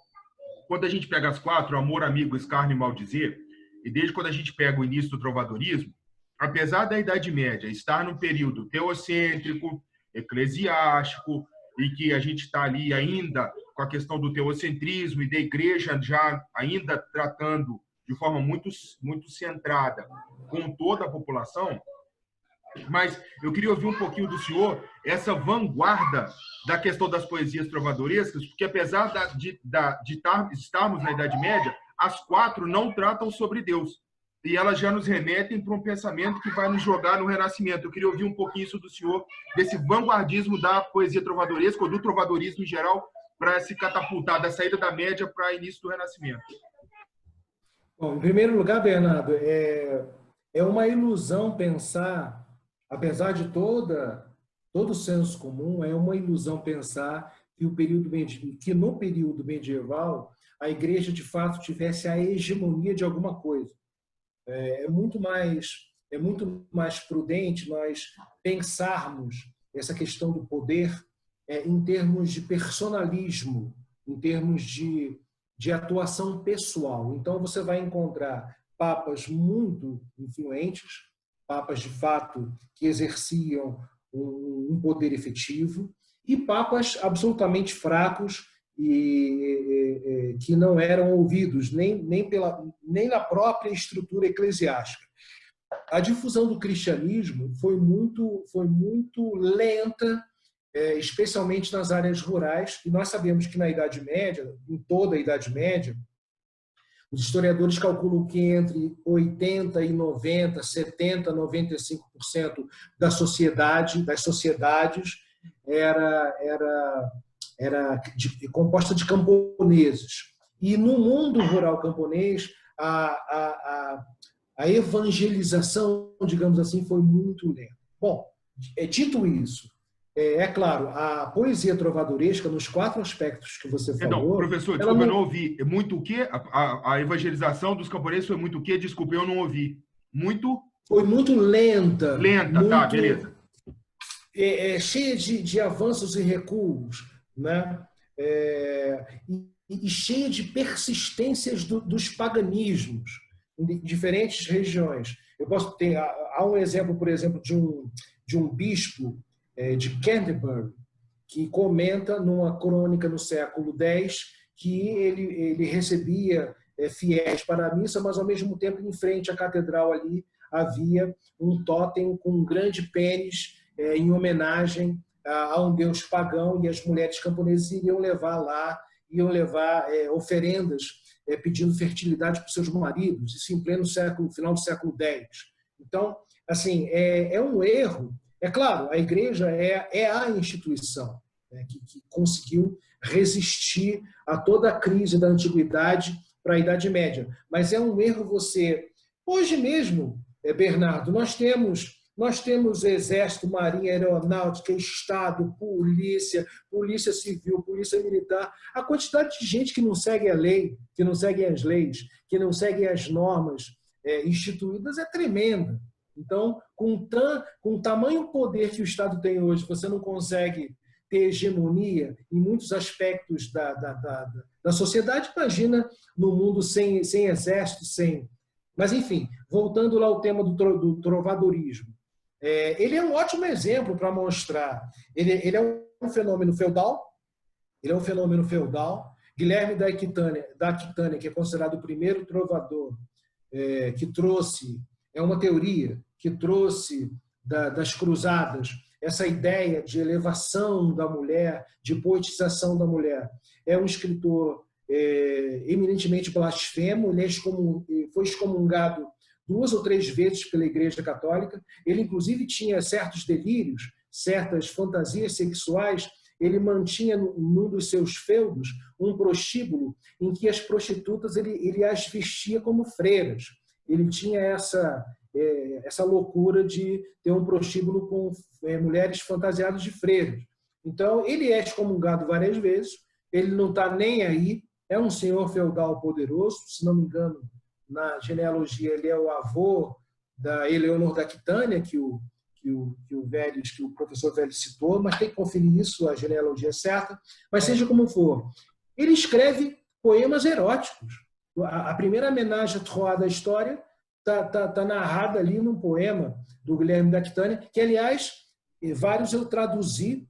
quando a gente pega as quatro, amor, amigo, escárnio e maldizer, e desde quando a gente pega o início do trovadorismo, apesar da Idade Média estar num período teocêntrico, eclesiástico, e que a gente está ali ainda com a questão do teocentrismo e da igreja já ainda tratando de forma muito, muito centrada com toda a população, mas eu queria ouvir um pouquinho do senhor essa vanguarda da questão das poesias trovadorescas, porque apesar de estarmos na Idade Média, as quatro não tratam sobre Deus. E elas já nos remetem para um pensamento que vai nos jogar no Renascimento. Eu queria ouvir um pouquinho isso do senhor, desse vanguardismo da poesia trovadoresca, ou do trovadorismo em geral, para se catapultar da saída da Média para o início do Renascimento. Bom, em primeiro lugar, Bernardo, é uma ilusão pensar, apesar de todo o senso comum, é uma ilusão pensar que no período medieval a igreja de fato tivesse a hegemonia de alguma coisa. É muito mais prudente nós pensarmos essa questão do poder em termos de personalismo, em termos de atuação pessoal. Então, você vai encontrar papas muito influentes, papas de fato que exerciam um poder efetivo, e papas absolutamente fracos e que não eram ouvidos nem na própria estrutura eclesiástica. A difusão do cristianismo foi muito lenta, especialmente nas áreas rurais, e nós sabemos que na Idade Média, em toda a Idade Média, os historiadores calculam que entre 80% e 90%, 70%, 95% das sociedades era composta de camponeses. E no mundo rural camponês, a evangelização, digamos assim, foi muito lenta. Bom, dito isso, é claro, a poesia trovadoresca, nos quatro aspectos que você falou... Não, professor, desculpa, eu não ouvi. Muito o quê? A evangelização dos camponeses foi muito o quê? Desculpa, eu não ouvi. Muito... Foi muito lenta. Lenta, tá, beleza. Cheia de avanços e recuos, né? E cheia de persistências dos paganismos em diferentes regiões. Há um exemplo, por exemplo, de um bispo de Canterbury, que comenta numa crônica no século X que ele recebia fiéis para a missa, mas ao mesmo tempo em frente à catedral ali havia um tótem com um grande pênis em homenagem a um deus pagão, e as mulheres camponesas iriam levar oferendas pedindo fertilidade para os seus maridos, isso em pleno final do século X. Então, assim, é um erro. É claro, a igreja é a instituição, né, que conseguiu resistir a toda a crise da antiguidade para a Idade Média. Mas é um erro você... Hoje mesmo, Bernardo, nós temos Nós temos exército, marinha, aeronáutica, Estado, polícia civil, polícia militar. A quantidade de gente que não segue a lei, que não segue as leis, que não segue as normas instituídas é tremenda. Então, com o tamanho poder que o Estado tem hoje, você não consegue ter hegemonia em muitos aspectos da sociedade. Imagina no mundo sem exército, sem... Mas, enfim, voltando lá ao tema do trovadorismo. Ele é um ótimo exemplo para mostrar. Ele é um fenômeno feudal. Guilherme da Aquitânia, que é considerado o primeiro trovador que trouxe, é uma teoria que trouxe das cruzadas essa ideia de elevação da mulher, de poetização da mulher. É um escritor eminentemente blasfemo, ele foi excomungado 2 ou 3 vezes pela Igreja Católica. Ele, inclusive, tinha certos delírios, certas fantasias sexuais. Ele mantinha, num dos seus feudos, um prostíbulo em que as prostitutas ele as vestia como freiras. Ele tinha essa loucura de ter um prostíbulo com mulheres fantasiadas de freiras. Então, ele é excomungado várias vezes, ele não está nem aí, é um senhor feudal poderoso, se não me engano, na genealogia ele é o avô da Eleonor da Aquitânia, que o professor Vélez citou, mas tem que conferir isso, a genealogia certa. Mas seja como for, ele escreve poemas eróticos. A primeira homenagem à Troyes da história está narrada ali num poema do Guilherme da Aquitânia, que, aliás, vários eu traduzi,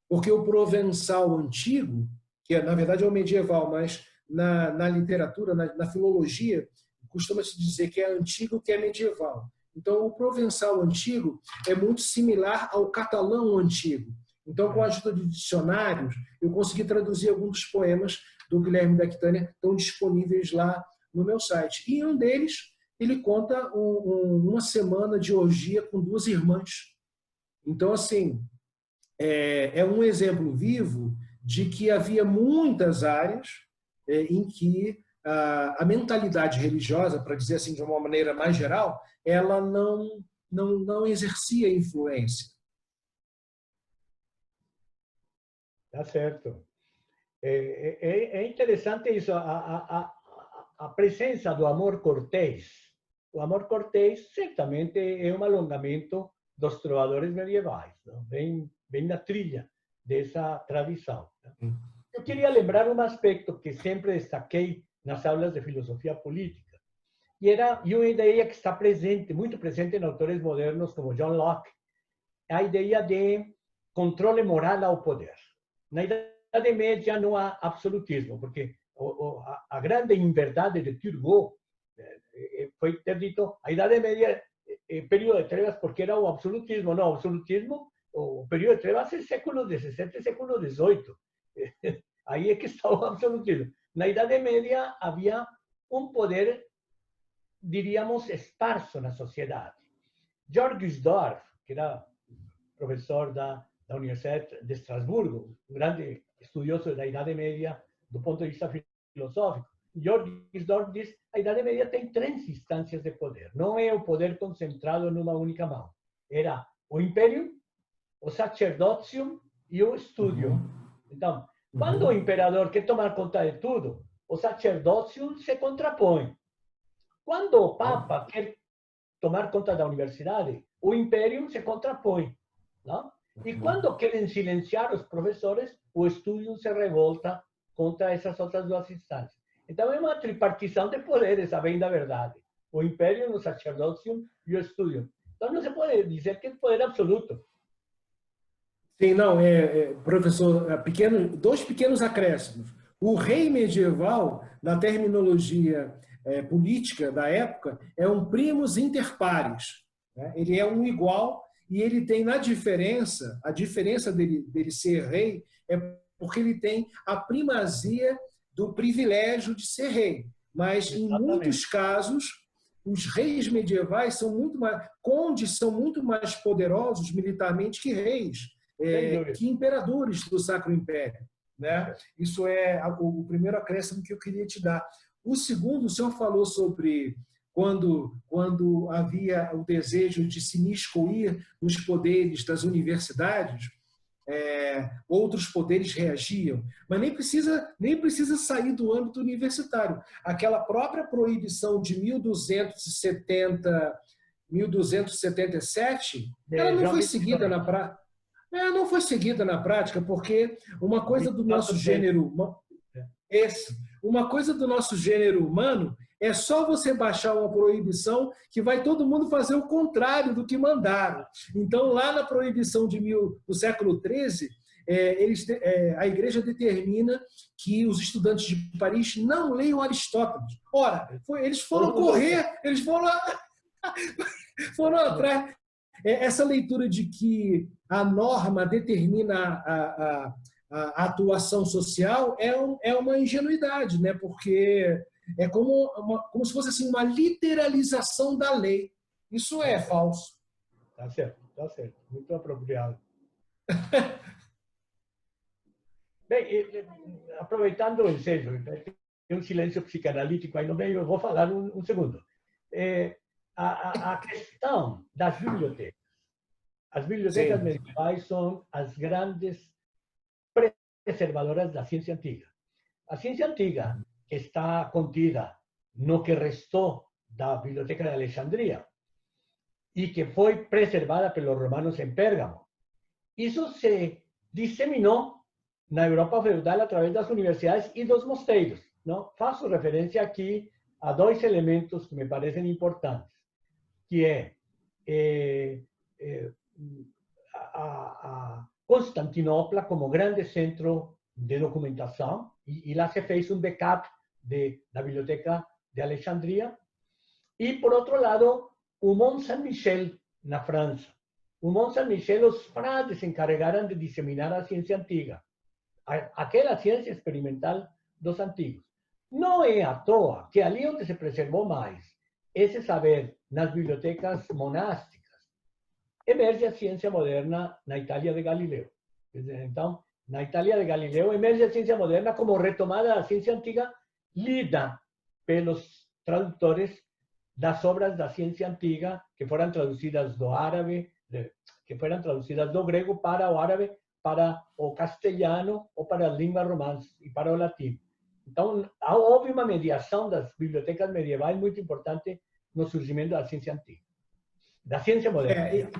porque o provençal antigo, que na verdade é o medieval, mas na literatura, na filologia, costuma-se dizer que é antigo, que é medieval. Então, o provençal antigo é muito similar ao catalão antigo. Então, com a ajuda de dicionários, eu consegui traduzir alguns dos poemas do Guilherme da Aquitânia, estão disponíveis lá no meu site. E em um deles, ele conta uma semana de orgia com 2 irmãs. Então, assim, é um exemplo vivo de que havia muitas áreas em que a mentalidade religiosa, para dizer assim de uma maneira mais geral, ela não exercia influência. Tá certo. É interessante isso, a presença do amor cortês. O amor cortês certamente é um alongamento dos trovadores medievais, não? Bem na trilha dessa tradição. Eu queria lembrar um aspecto que sempre destaquei nas aulas de filosofia política, e uma ideia que está presente, muito presente em autores modernos como John Locke, a ideia de controle moral ao poder. Na Idade Média não há absolutismo, porque a grande inverdade de Turgot foi ter dito a Idade Média é período de trevas porque era o absolutismo. Não, o absolutismo, o período de trevas é século XVII, século XVIII. Aí é que está o absolutismo. Na Idade Média havia um poder, diríamos, esparso na sociedade. Georges Dorf, que era professor da Universidade de Estrasburgo, um grande estudioso da Idade Média do ponto de vista filosófico, Georges Dorf diz que a Idade Média tem 3 instâncias de poder. Não é o poder concentrado numa única mão. Era o império, o sacerdócio e o studium. Então, quando o imperador quer tomar conta de tudo, o sacerdócio se contrapõe. Quando o papa quer tomar conta da universidade, o império se contrapõe. Não? E quando querem silenciar os professores, o studium se revolta contra essas outras 2 instâncias. Então, é uma tripartição de poderes, a bem da verdade. O império, o sacerdócio e o studium. Então, não se pode dizer que é poder absoluto. Sim, não, professor, 2 pequenos acréscimos. O rei medieval, na terminologia política da época, é um primus inter pares. Né? Ele é um igual e ele tem a diferença dele ser rei é porque ele tem a primazia do privilégio de ser rei. Mas, em muitos casos, os reis medievais são muito mais... Condes são muito mais poderosos militarmente que reis, que imperadores do Sacro Império. Né? Isso é o primeiro acréscimo que eu queria te dar. O segundo, o senhor falou sobre quando havia o desejo de se miscuir nos poderes das universidades, outros poderes reagiam, mas nem precisa sair do âmbito universitário. Aquela própria proibição de 1277, ela não foi seguida na prática. Não foi seguida na prática, porque uma coisa do nosso gênero humano é só você baixar uma proibição que vai todo mundo fazer o contrário do que mandaram. Então, lá na proibição do século XIII, a Igreja determina que os estudantes de Paris não leiam Aristóteles. Ora, eles foram correr, eles foram atrás. Essa leitura de que a norma determina a atuação social é uma ingenuidade, né? Porque é como se fosse assim, uma literalização da lei. Isso é falso. Tá certo. Muito apropriado. Bem, aproveitando o ensejo, tem um silêncio psicanalítico aí no meio, eu vou falar um segundo. A questão das bibliotecas. As bibliotecas medievais são as grandes preservadoras da ciência antiga. A ciência antiga está contida no que restou da Biblioteca de Alexandria e que foi preservada pelos romanos em Pérgamo. Isso se disseminou na Europa feudal através das universidades e dos mosteiros. Não? Faço referência aqui a dois elementos que me parecem importantes, que é a Constantinopla como grande centro de documentação, e lá se fez um backup da Biblioteca de Alexandria, e, por outro lado, o Mont Saint-Michel, na França. O Mont Saint-Michel, os frades se encarregaram de disseminar a ciência antiga, aquela ciência experimental dos antigos. Não é à toa que ali onde se preservou mais esse saber nas bibliotecas monásticas, emerge a ciência moderna na Itália de Galileu. Então, na Itália de Galileu, emerge a ciência moderna como retomada da ciência antiga, lida pelos tradutores das obras da ciência antiga que foram traduzidas do árabe, que foram traduzidas do grego para o árabe, para o castelhano ou para as línguas romãs e para o latim. Então, houve uma mediação das bibliotecas medievais muito importante no surgimento da ciência antiga, da ciência moderna.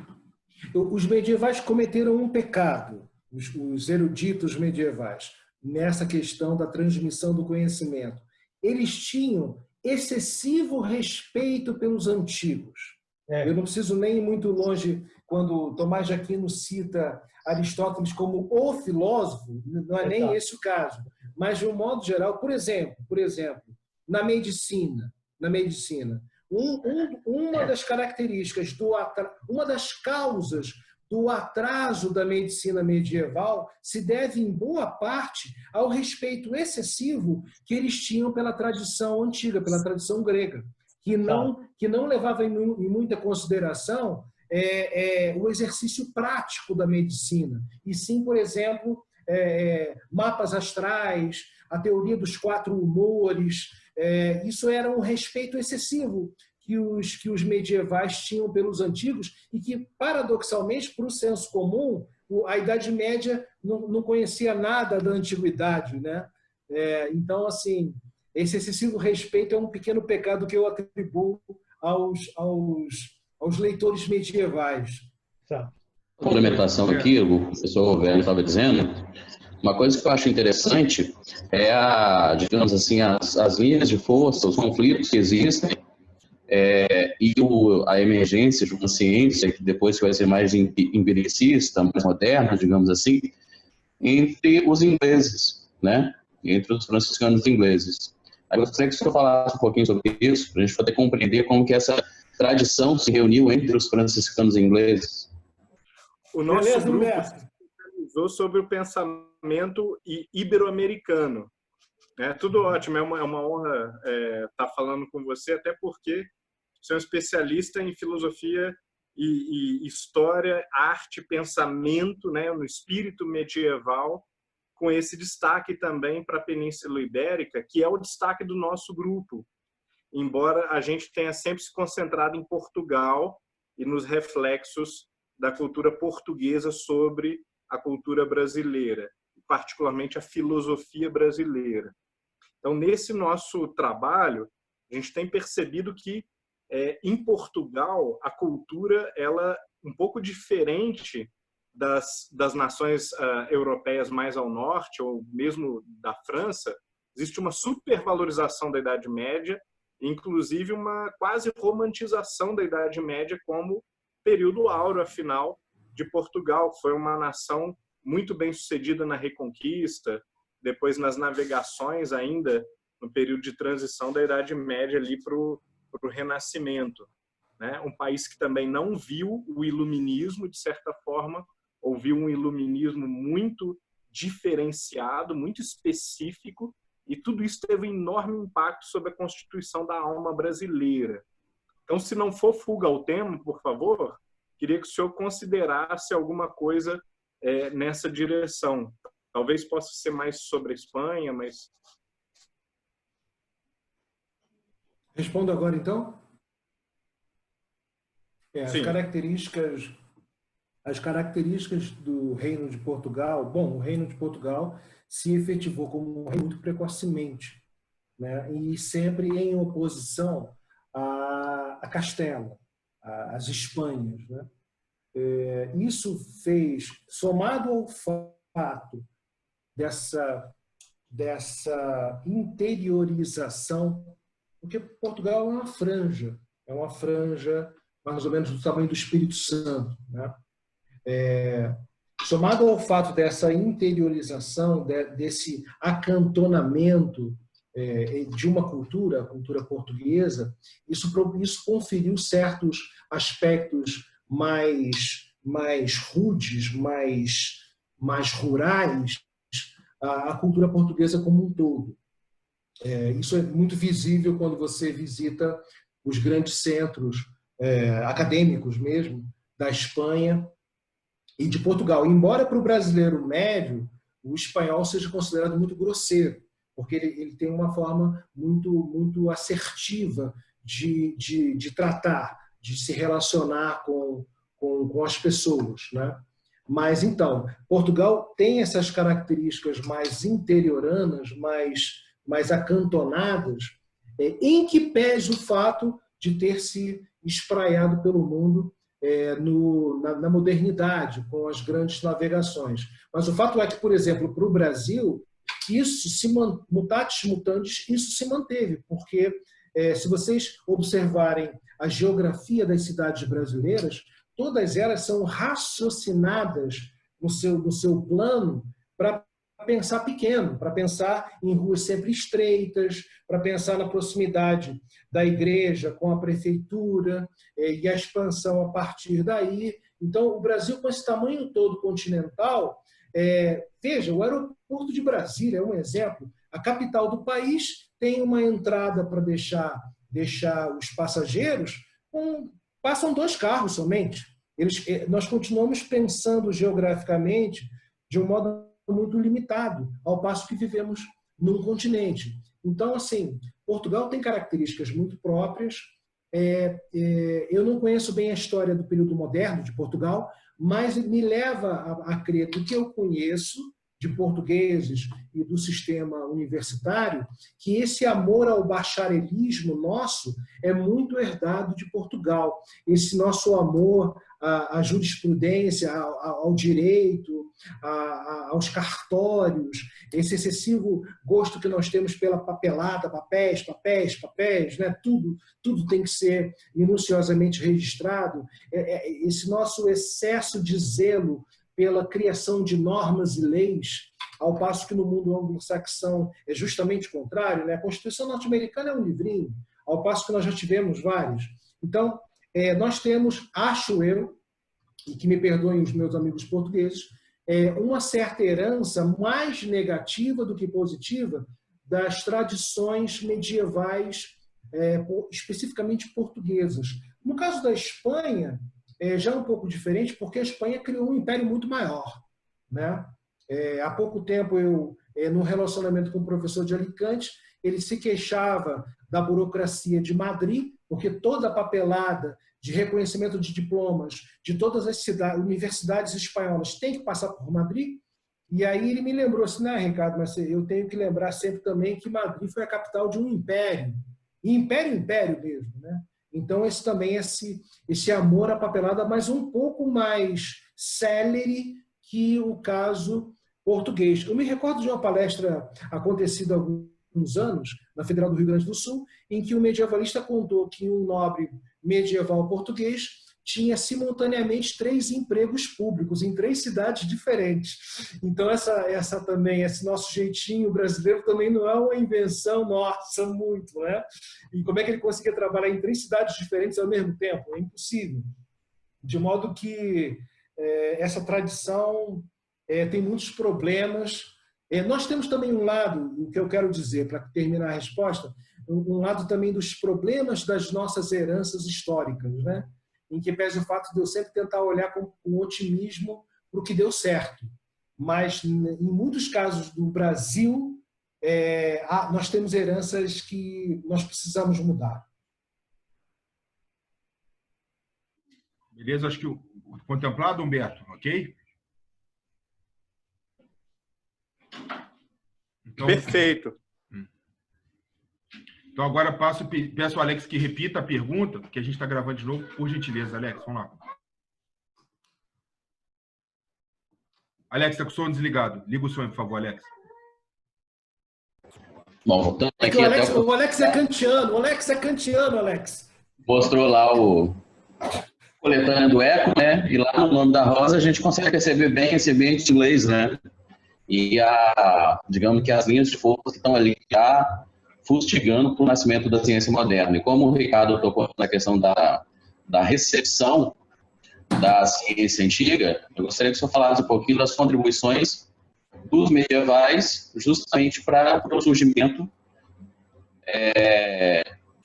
Os medievais cometeram um pecado, os eruditos medievais, nessa questão da transmissão do conhecimento. Eles tinham excessivo respeito pelos antigos. Eu não preciso nem ir muito longe quando Tomás de Aquino cita Aristóteles como o filósofo, não é nem esse o caso. Mas, de um modo geral, por exemplo, na medicina, uma das características, uma das causas do atraso da medicina medieval se deve, em boa parte, ao respeito excessivo que eles tinham pela tradição antiga, pela tradição grega, que não levava em muita consideração o exercício prático da medicina, e sim, por exemplo, mapas astrais, a teoria dos 4 humores. Isso era um respeito excessivo que os medievais tinham pelos antigos e que, paradoxalmente, para o senso comum, a Idade Média não conhecia nada da antiguidade, né? Então, assim, esse excessivo respeito é um pequeno pecado que eu atribuo aos leitores medievais. Complementação aqui, o professor Velho estava dizendo, uma coisa que eu acho interessante é digamos assim, as linhas de força, os conflitos que existem, e a emergência de uma ciência que depois vai ser mais empiricista, mais moderna, digamos assim, entre os ingleses, né? Entre os franciscanos ingleses. Aí eu gostaria que o senhor falasse um pouquinho sobre isso, para a gente poder compreender como que essa tradição se reuniu entre os franciscanos ingleses. O nosso grupo analisou sobre o pensamento ibero-americano. Tudo ótimo, é uma honra estar falando com você, até porque você é um especialista em filosofia e história, arte, pensamento, né, no espírito medieval, com esse destaque também para a Península Ibérica, que é o destaque do nosso grupo. embora a gente tenha sempre se concentrado em Portugal e nos reflexos da cultura portuguesa sobre a cultura brasileira, particularmente a filosofia brasileira. Então, nesse nosso trabalho, a gente tem percebido que em Portugal a cultura ela um pouco diferente das nações europeias mais ao norte ou mesmo da França. Existe uma supervalorização da Idade Média, inclusive uma quase romantização da Idade Média como período áureo, afinal, de Portugal, que foi uma nação muito bem sucedida na Reconquista, depois nas navegações ainda, no período de transição da Idade Média ali para o Renascimento. Né? Um país que também não viu o iluminismo, de certa forma, ou viu um iluminismo muito diferenciado, muito específico, e tudo isso teve um enorme impacto sobre a constituição da alma brasileira. Então, se não for fuga ao tema, por favor, queria que o senhor considerasse alguma coisa nessa direção. Talvez possa ser mais sobre a Espanha, mas... Respondo agora, então? Sim. As características do Reino de Portugal, bom, o Reino de Portugal se efetivou como um reino muito precocemente, né? E sempre em oposição a Castela, às Espanhas, né? Isso fez, somado ao fato dessa interiorização, porque Portugal é uma franja mais ou menos do tamanho do Espírito Santo, né? Somado ao fato dessa interiorização, desse acantonamento de uma cultura, a cultura portuguesa, isso conferiu certos aspectos mais rudes, mais rurais à cultura portuguesa como um todo. Isso é muito visível quando você visita os grandes centros acadêmicos mesmo, da Espanha e de Portugal. Embora para o brasileiro médio o espanhol seja considerado muito grosseiro, porque ele tem uma forma muito assertiva de tratar, de se relacionar com as pessoas, né? Mas, então, Portugal tem essas características mais interioranas, mais acantonadas, em que pese o fato de ter se espraiado pelo mundo na modernidade, com as grandes navegações. Mas o fato é que, por exemplo, para o Brasil, mutatis mutandis, isso se manteve, porque se vocês observarem a geografia das cidades brasileiras, todas elas são raciocinadas no seu plano para pensar pequeno, para pensar em ruas sempre estreitas, para pensar na proximidade da igreja com a prefeitura e a expansão a partir daí. Então, o Brasil, com esse tamanho todo continental, veja, o aeroporto de Brasília é um exemplo. A capital do país tem uma entrada para deixar os passageiros, passam 2 carros somente. Nós continuamos pensando geograficamente de um modo muito limitado, ao passo que vivemos num continente. Então, assim, Portugal tem características muito próprias. Eu não conheço bem a história do período moderno de Portugal, mas me leva a crer do que eu conheço de portugueses e do sistema universitário, que esse amor ao bacharelismo nosso é muito herdado de Portugal. Esse nosso amor à jurisprudência, ao direito, aos cartórios, esse excessivo gosto que nós temos pela papelada, papéis, né? Tudo tem que ser minuciosamente registrado. Esse nosso excesso de zelo pela criação de normas e leis, ao passo que no mundo anglo-saxão é justamente o contrário, né? A Constituição norte-americana é um livrinho, ao passo que nós já tivemos vários. Então, nós temos, acho eu, e que me perdoem os meus amigos portugueses, uma certa herança mais negativa do que positiva das tradições medievais, especificamente portuguesas. No caso da Espanha, já é um pouco diferente, porque a Espanha criou um império muito maior, né? Há pouco tempo, num relacionamento com um professor de Alicante, ele se queixava da burocracia de Madrid, porque toda a papelada de reconhecimento de diplomas de todas as universidades espanholas tem que passar por Madrid. E aí ele me lembrou assim, não, Ricardo, mas eu tenho que lembrar sempre também que Madrid foi a capital de um império. E império mesmo, né? Então, esse também, esse amor à papelada, mas um pouco mais célere que o caso português. Eu me recordo de uma palestra acontecida há alguns anos, na Federal do Rio Grande do Sul, em que um medievalista contou que um nobre medieval português tinha simultaneamente 3 empregos públicos em 3 cidades diferentes. Então, essa também, esse nosso jeitinho brasileiro também não é uma invenção nossa muito, né? E como é que ele conseguia trabalhar em 3 cidades diferentes ao mesmo tempo? É impossível. De modo que essa tradição tem muitos problemas. Nós temos também um lado, o que eu quero dizer, para terminar a resposta, um lado também dos problemas das nossas heranças históricas, né? Em que pese o fato de eu sempre tentar olhar com otimismo para o que deu certo. Mas, em muitos casos do Brasil, nós temos heranças que nós precisamos mudar. Beleza? Acho que o contemplado, Humberto, ok? Então, perfeito. Então, agora peço ao Alex que repita a pergunta, que a gente está gravando de novo, por gentileza, Alex. Vamos lá. Alex, está com o som desligado. Liga o som, por favor, Alex. Bom, voltando aqui o Alex é kantiano, Alex. Mostrou lá o coletânea do Eco, né? E lá no nome da Rosa a gente consegue perceber bem esse ambiente inglês, né? E digamos que as linhas de força que estão ali já fustigando para o nascimento da ciência moderna. E como o Ricardo tocou na questão da recepção da ciência antiga, eu gostaria que o senhor falasse um pouquinho das contribuições dos medievais justamente para o surgimento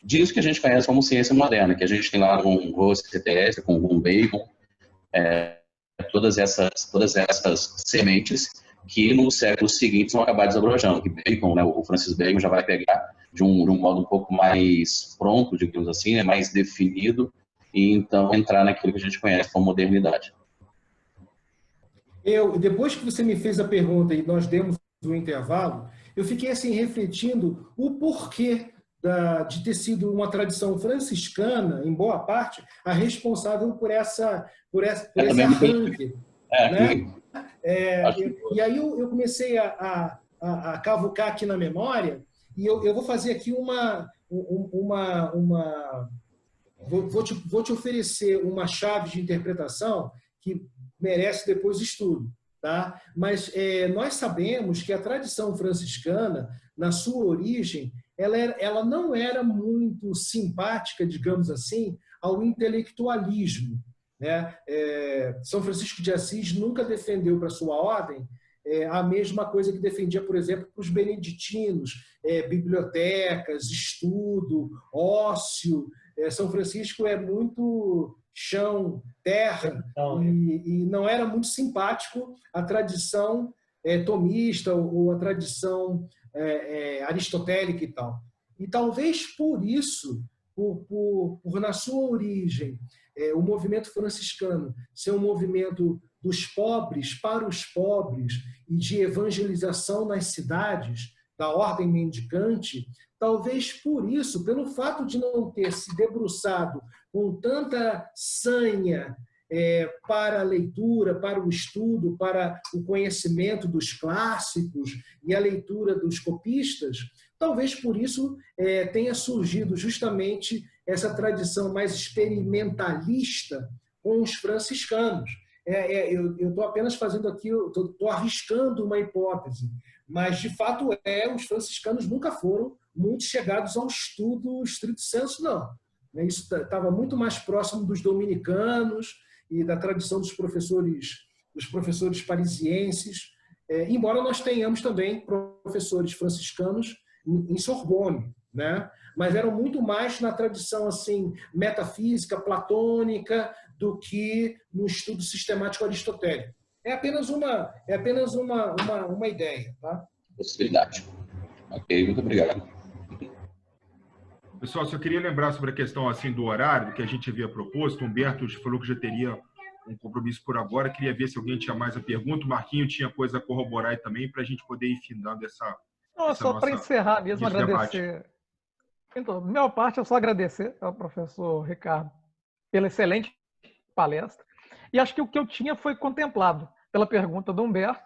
disso que a gente conhece como ciência moderna, que a gente tem lá com o CTS, com o Bacon, todas essas sementes que nos séculos seguintes vão acabar desabrojando, que Bacon, né, o Francis Bacon já vai pegar de um modo um pouco mais pronto, digamos assim, né, mais definido, e então entrar naquilo que a gente conhece como modernidade. Depois que você me fez a pergunta e nós demos o intervalo, eu fiquei assim refletindo o porquê de ter sido uma tradição franciscana, em boa parte, a responsável por esse arranque. Né? E aí eu comecei a cavucar aqui na memória, e eu vou fazer aqui vou te oferecer uma chave de interpretação que merece depois estudo, tá? Mas nós sabemos que a tradição franciscana, na sua origem, ela não era muito simpática, digamos assim, ao intelectualismo, né? São Francisco de Assis nunca defendeu para sua ordem a mesma coisa que defendia, por exemplo, para os beneditinos, bibliotecas, estudo, ócio. São Francisco é muito chão, terra, e não era muito simpático a tradição tomista ou a tradição aristotélica e tal. E talvez por isso, por na sua origem, o movimento franciscano ser um movimento dos pobres para os pobres e de evangelização nas cidades, da ordem mendicante, talvez por isso, pelo fato de não ter se debruçado com tanta sanha para a leitura, para o estudo, para o conhecimento dos clássicos e a leitura dos copistas, talvez por isso tenha surgido justamente essa tradição mais experimentalista com os franciscanos. Eu estou apenas fazendo aqui, estou arriscando uma hipótese, mas, de fato, os franciscanos nunca foram muito chegados ao estudo estrito sensu, não. Isso estava muito mais próximo dos dominicanos e da tradição dos professores parisienses, embora nós tenhamos também professores franciscanos em Sorbonne, né? Mas eram muito mais na tradição assim metafísica, platônica, do que no estudo sistemático aristotélico. É apenas uma ideia, tá? Possibilidade. Ok, muito obrigado. Pessoal, só queria lembrar sobre a questão assim, do horário que a gente havia proposto. O Humberto falou que já teria um compromisso por agora. Queria ver se alguém tinha mais a pergunta. O Marquinho tinha coisa a corroborar aí também para a gente poder ir finando essa Não, só para encerrar mesmo, agradecer. Debate. Então, da minha parte, é só agradecer ao professor Ricardo pela excelente palestra. E acho que o que eu tinha foi contemplado pela pergunta do Humberto,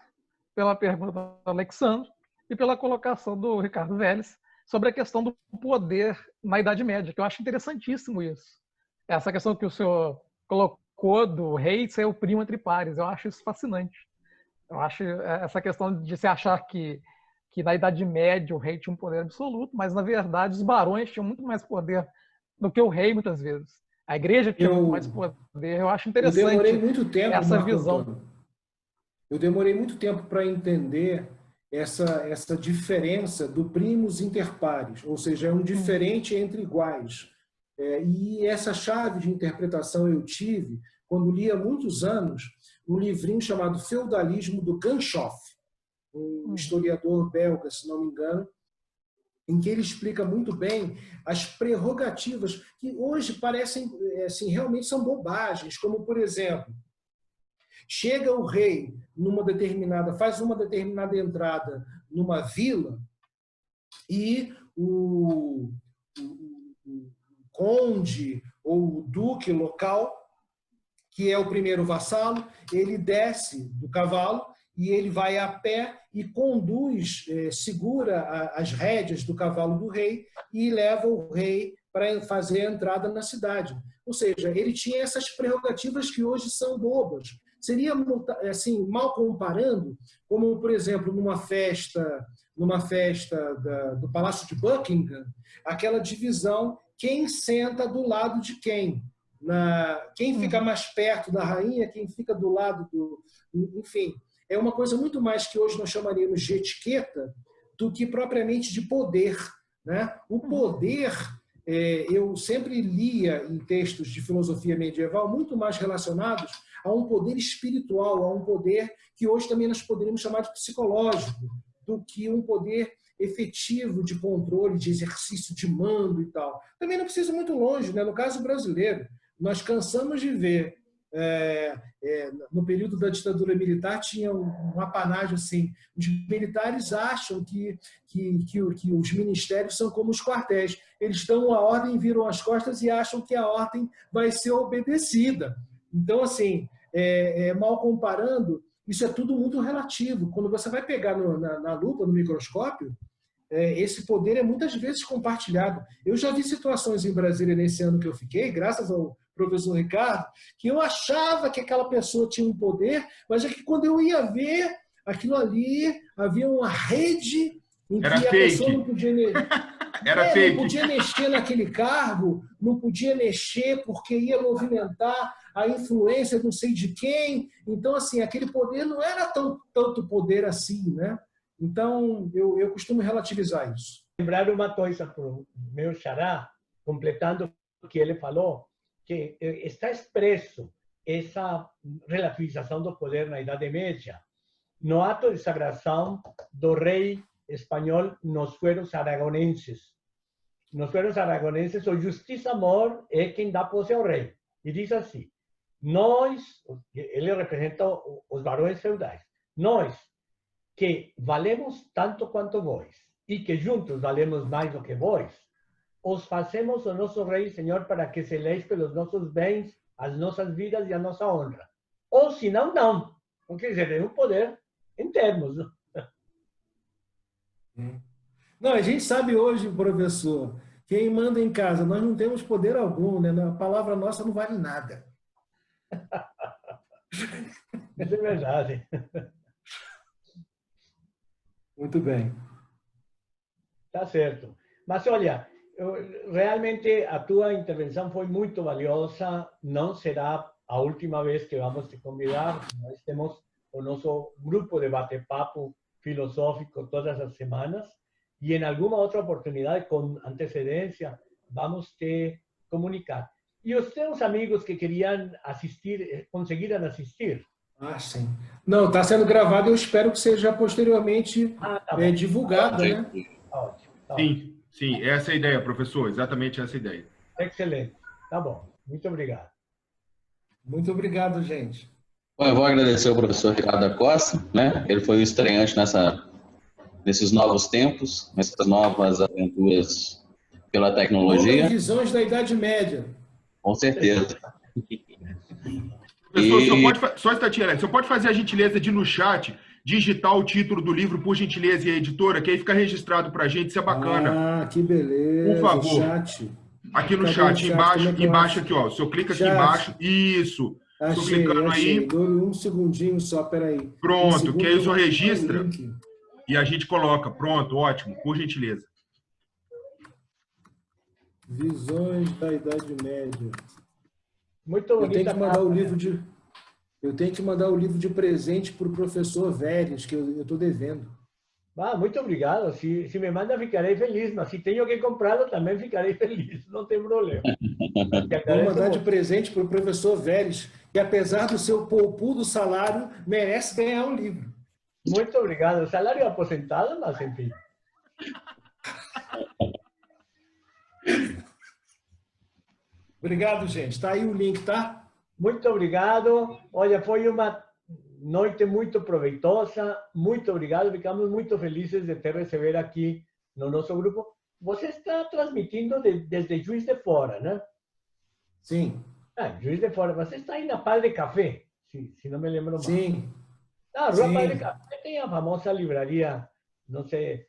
pela pergunta do Alexandre e pela colocação do Ricardo Vélez sobre a questão do poder na Idade Média, que eu acho interessantíssimo isso. Essa questão que o senhor colocou do rei ser o primo entre pares, eu acho isso fascinante. Eu acho essa questão de se achar que na Idade Média o rei tinha um poder absoluto, mas, na verdade, os barões tinham muito mais poder do que o rei, muitas vezes. A igreja tinha muito mais poder. Eu acho interessante eu demorei muito tempo, essa Marco visão. Antônio. Eu demorei muito tempo para entender essa diferença do primus inter pares, ou seja, é um diferente entre iguais. E essa chave de interpretação eu tive quando li há muitos anos um livrinho chamado Feudalismo, do Canshoff, um historiador belga, se não me engano, em que ele explica muito bem as prerrogativas que hoje parecem, assim, realmente são bobagens, como, por exemplo, chega o rei faz uma determinada entrada numa vila e o conde ou o duque local, que é o primeiro vassalo, ele desce do cavalo e ele vai a pé e conduz, segura as rédeas do cavalo do rei e leva o rei para fazer a entrada na cidade. Ou seja, ele tinha essas prerrogativas que hoje são bobas. Seria, assim, mal comparando, como, por exemplo, numa festa do Palácio de Buckingham, aquela divisão, quem senta do lado de quem. Quem fica mais perto da rainha, quem fica do lado do... Enfim, é uma coisa muito mais que hoje nós chamaríamos de etiqueta do que propriamente de poder, né? O poder, eu sempre lia em textos de filosofia medieval muito mais relacionados a um poder espiritual, a um poder que hoje também nós poderíamos chamar de psicológico, do que um poder efetivo de controle, de exercício de mando e tal. Também não precisa ir muito longe, né? No caso brasileiro, nós cansamos de ver, no período da ditadura militar, tinha um apanágio assim, os militares acham que os ministérios são como os quartéis. Eles dão a ordem, viram as costas e acham que a ordem vai ser obedecida. Então, assim, mal comparando, isso é tudo muito relativo. Quando você vai pegar na lupa, no microscópio, esse poder é muitas vezes compartilhado. Eu já vi situações em Brasília nesse ano que eu fiquei, graças ao professor Ricardo, que eu achava que aquela pessoa tinha um poder, mas é que quando eu ia ver aquilo ali, havia uma rede em que a pessoa não podia... não podia mexer naquele cargo, não podia mexer porque ia movimentar a influência não sei de quem. Então, assim, aquele poder não era tanto poder assim, né? Então, eu costumo relativizar isso. Lembrar uma coisa para o meu xará, completando o que ele falou, que está expresso essa relativização do poder na Idade Média no ato de sagração do rei espanhol nos fueros aragonenses. Nos fueros aragonenses, o Justiça Mor é quem dá posse ao rei. E diz assim, ele representa os barões feudais, nós, que valemos tanto quanto vós, e que juntos valemos mais do que vós, os fazemos o nosso rei, Senhor, para que zeleis pelos nossos bens, as nossas vidas e a nossa honra. Ou, se não, não. Não quer dizer, tem um poder em termos. Não, a gente sabe hoje, professor, quem manda em casa, nós não temos poder algum, né? A palavra nossa não vale nada. Isso é verdade. Muito bem. Tá certo. Mas, olha, realmente a tua intervenção foi muito valiosa. Não será a última vez que vamos te convidar. Nós temos o nosso grupo de bate-papo filosófico todas as semanas. E em alguma outra oportunidade, com antecedência, vamos te comunicar. E os teus amigos que queriam assistir, conseguiram assistir? Ah, sim. Não, está sendo gravado e eu espero que seja posteriormente divulgado, né? Ótimo. Sim, Sim, essa é a ideia, professor. Exatamente essa é a ideia. Excelente. Tá bom. Muito obrigado. Muito obrigado, gente. Bom, eu vou agradecer ao professor Ricardo da Costa, né? Ele foi o estreante nesses novos tempos, nessas novas aventuras pela tecnologia. Visões da Idade Média. Com certeza. Professor, o senhor pode, só estatinha, o senhor pode fazer a gentileza de, no chat, digitar o título do livro, por gentileza, e a editora, que aí fica registrado para a gente, isso é bacana. Ah, que beleza. Por favor. Chat. Aqui no chat, embaixo aqui, ó. O senhor clica aqui embaixo. Isso. Estou clicando aí. Dou-lhe um segundinho só, peraí. Pronto, que aí o senhor registra e a gente coloca. Pronto, ótimo, por gentileza. Visões da Idade Média. Muito bonito. Eu tenho que mandar o livro de presente para o professor Vélez, que eu estou devendo. Ah, muito obrigado. Se me manda, ficarei feliz. Mas se tenho que comprá-lo, também ficarei feliz. Não tem problema. Vou mandar de presente para o professor Vélez, que apesar do seu poupudo salário, merece ganhar um livro. Muito obrigado. Salário aposentado, mas enfim. Obrigado, gente. Está aí o link, tá? Muito obrigado. Olha, foi uma noite muito proveitosa. Muito obrigado. Ficamos muito felizes de te receber aqui no nosso grupo. Você está transmitindo desde Juiz de Fora, né? Sim. Ah, Juiz de Fora. Você está aí na Padre Café, se não me lembro mal. Sim. Na Rua Padre Café tem a famosa livraria, não sei,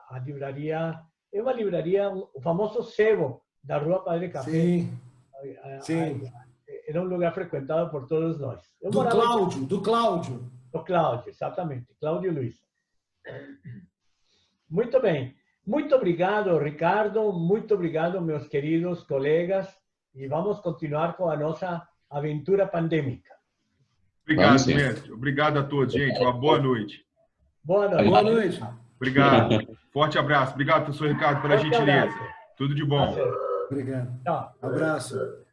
a livraria, é uma livraria, o famoso sebo da Rua Padre Café. Sim. Sim. Era um lugar frequentado por todos nós. Do Cláudio. Do Cláudio, exatamente. Cláudio Luiz. Muito bem. Muito obrigado, Ricardo. Muito obrigado, meus queridos colegas. E vamos continuar com a nossa aventura pandêmica. Obrigado, mestre. Obrigado a todos, gente. Uma boa noite. Boa noite. Boa noite. Obrigado. Forte abraço. Obrigado, professor Ricardo, pela gentileza. Tudo de bom. Obrigado. Tchau. Abraço.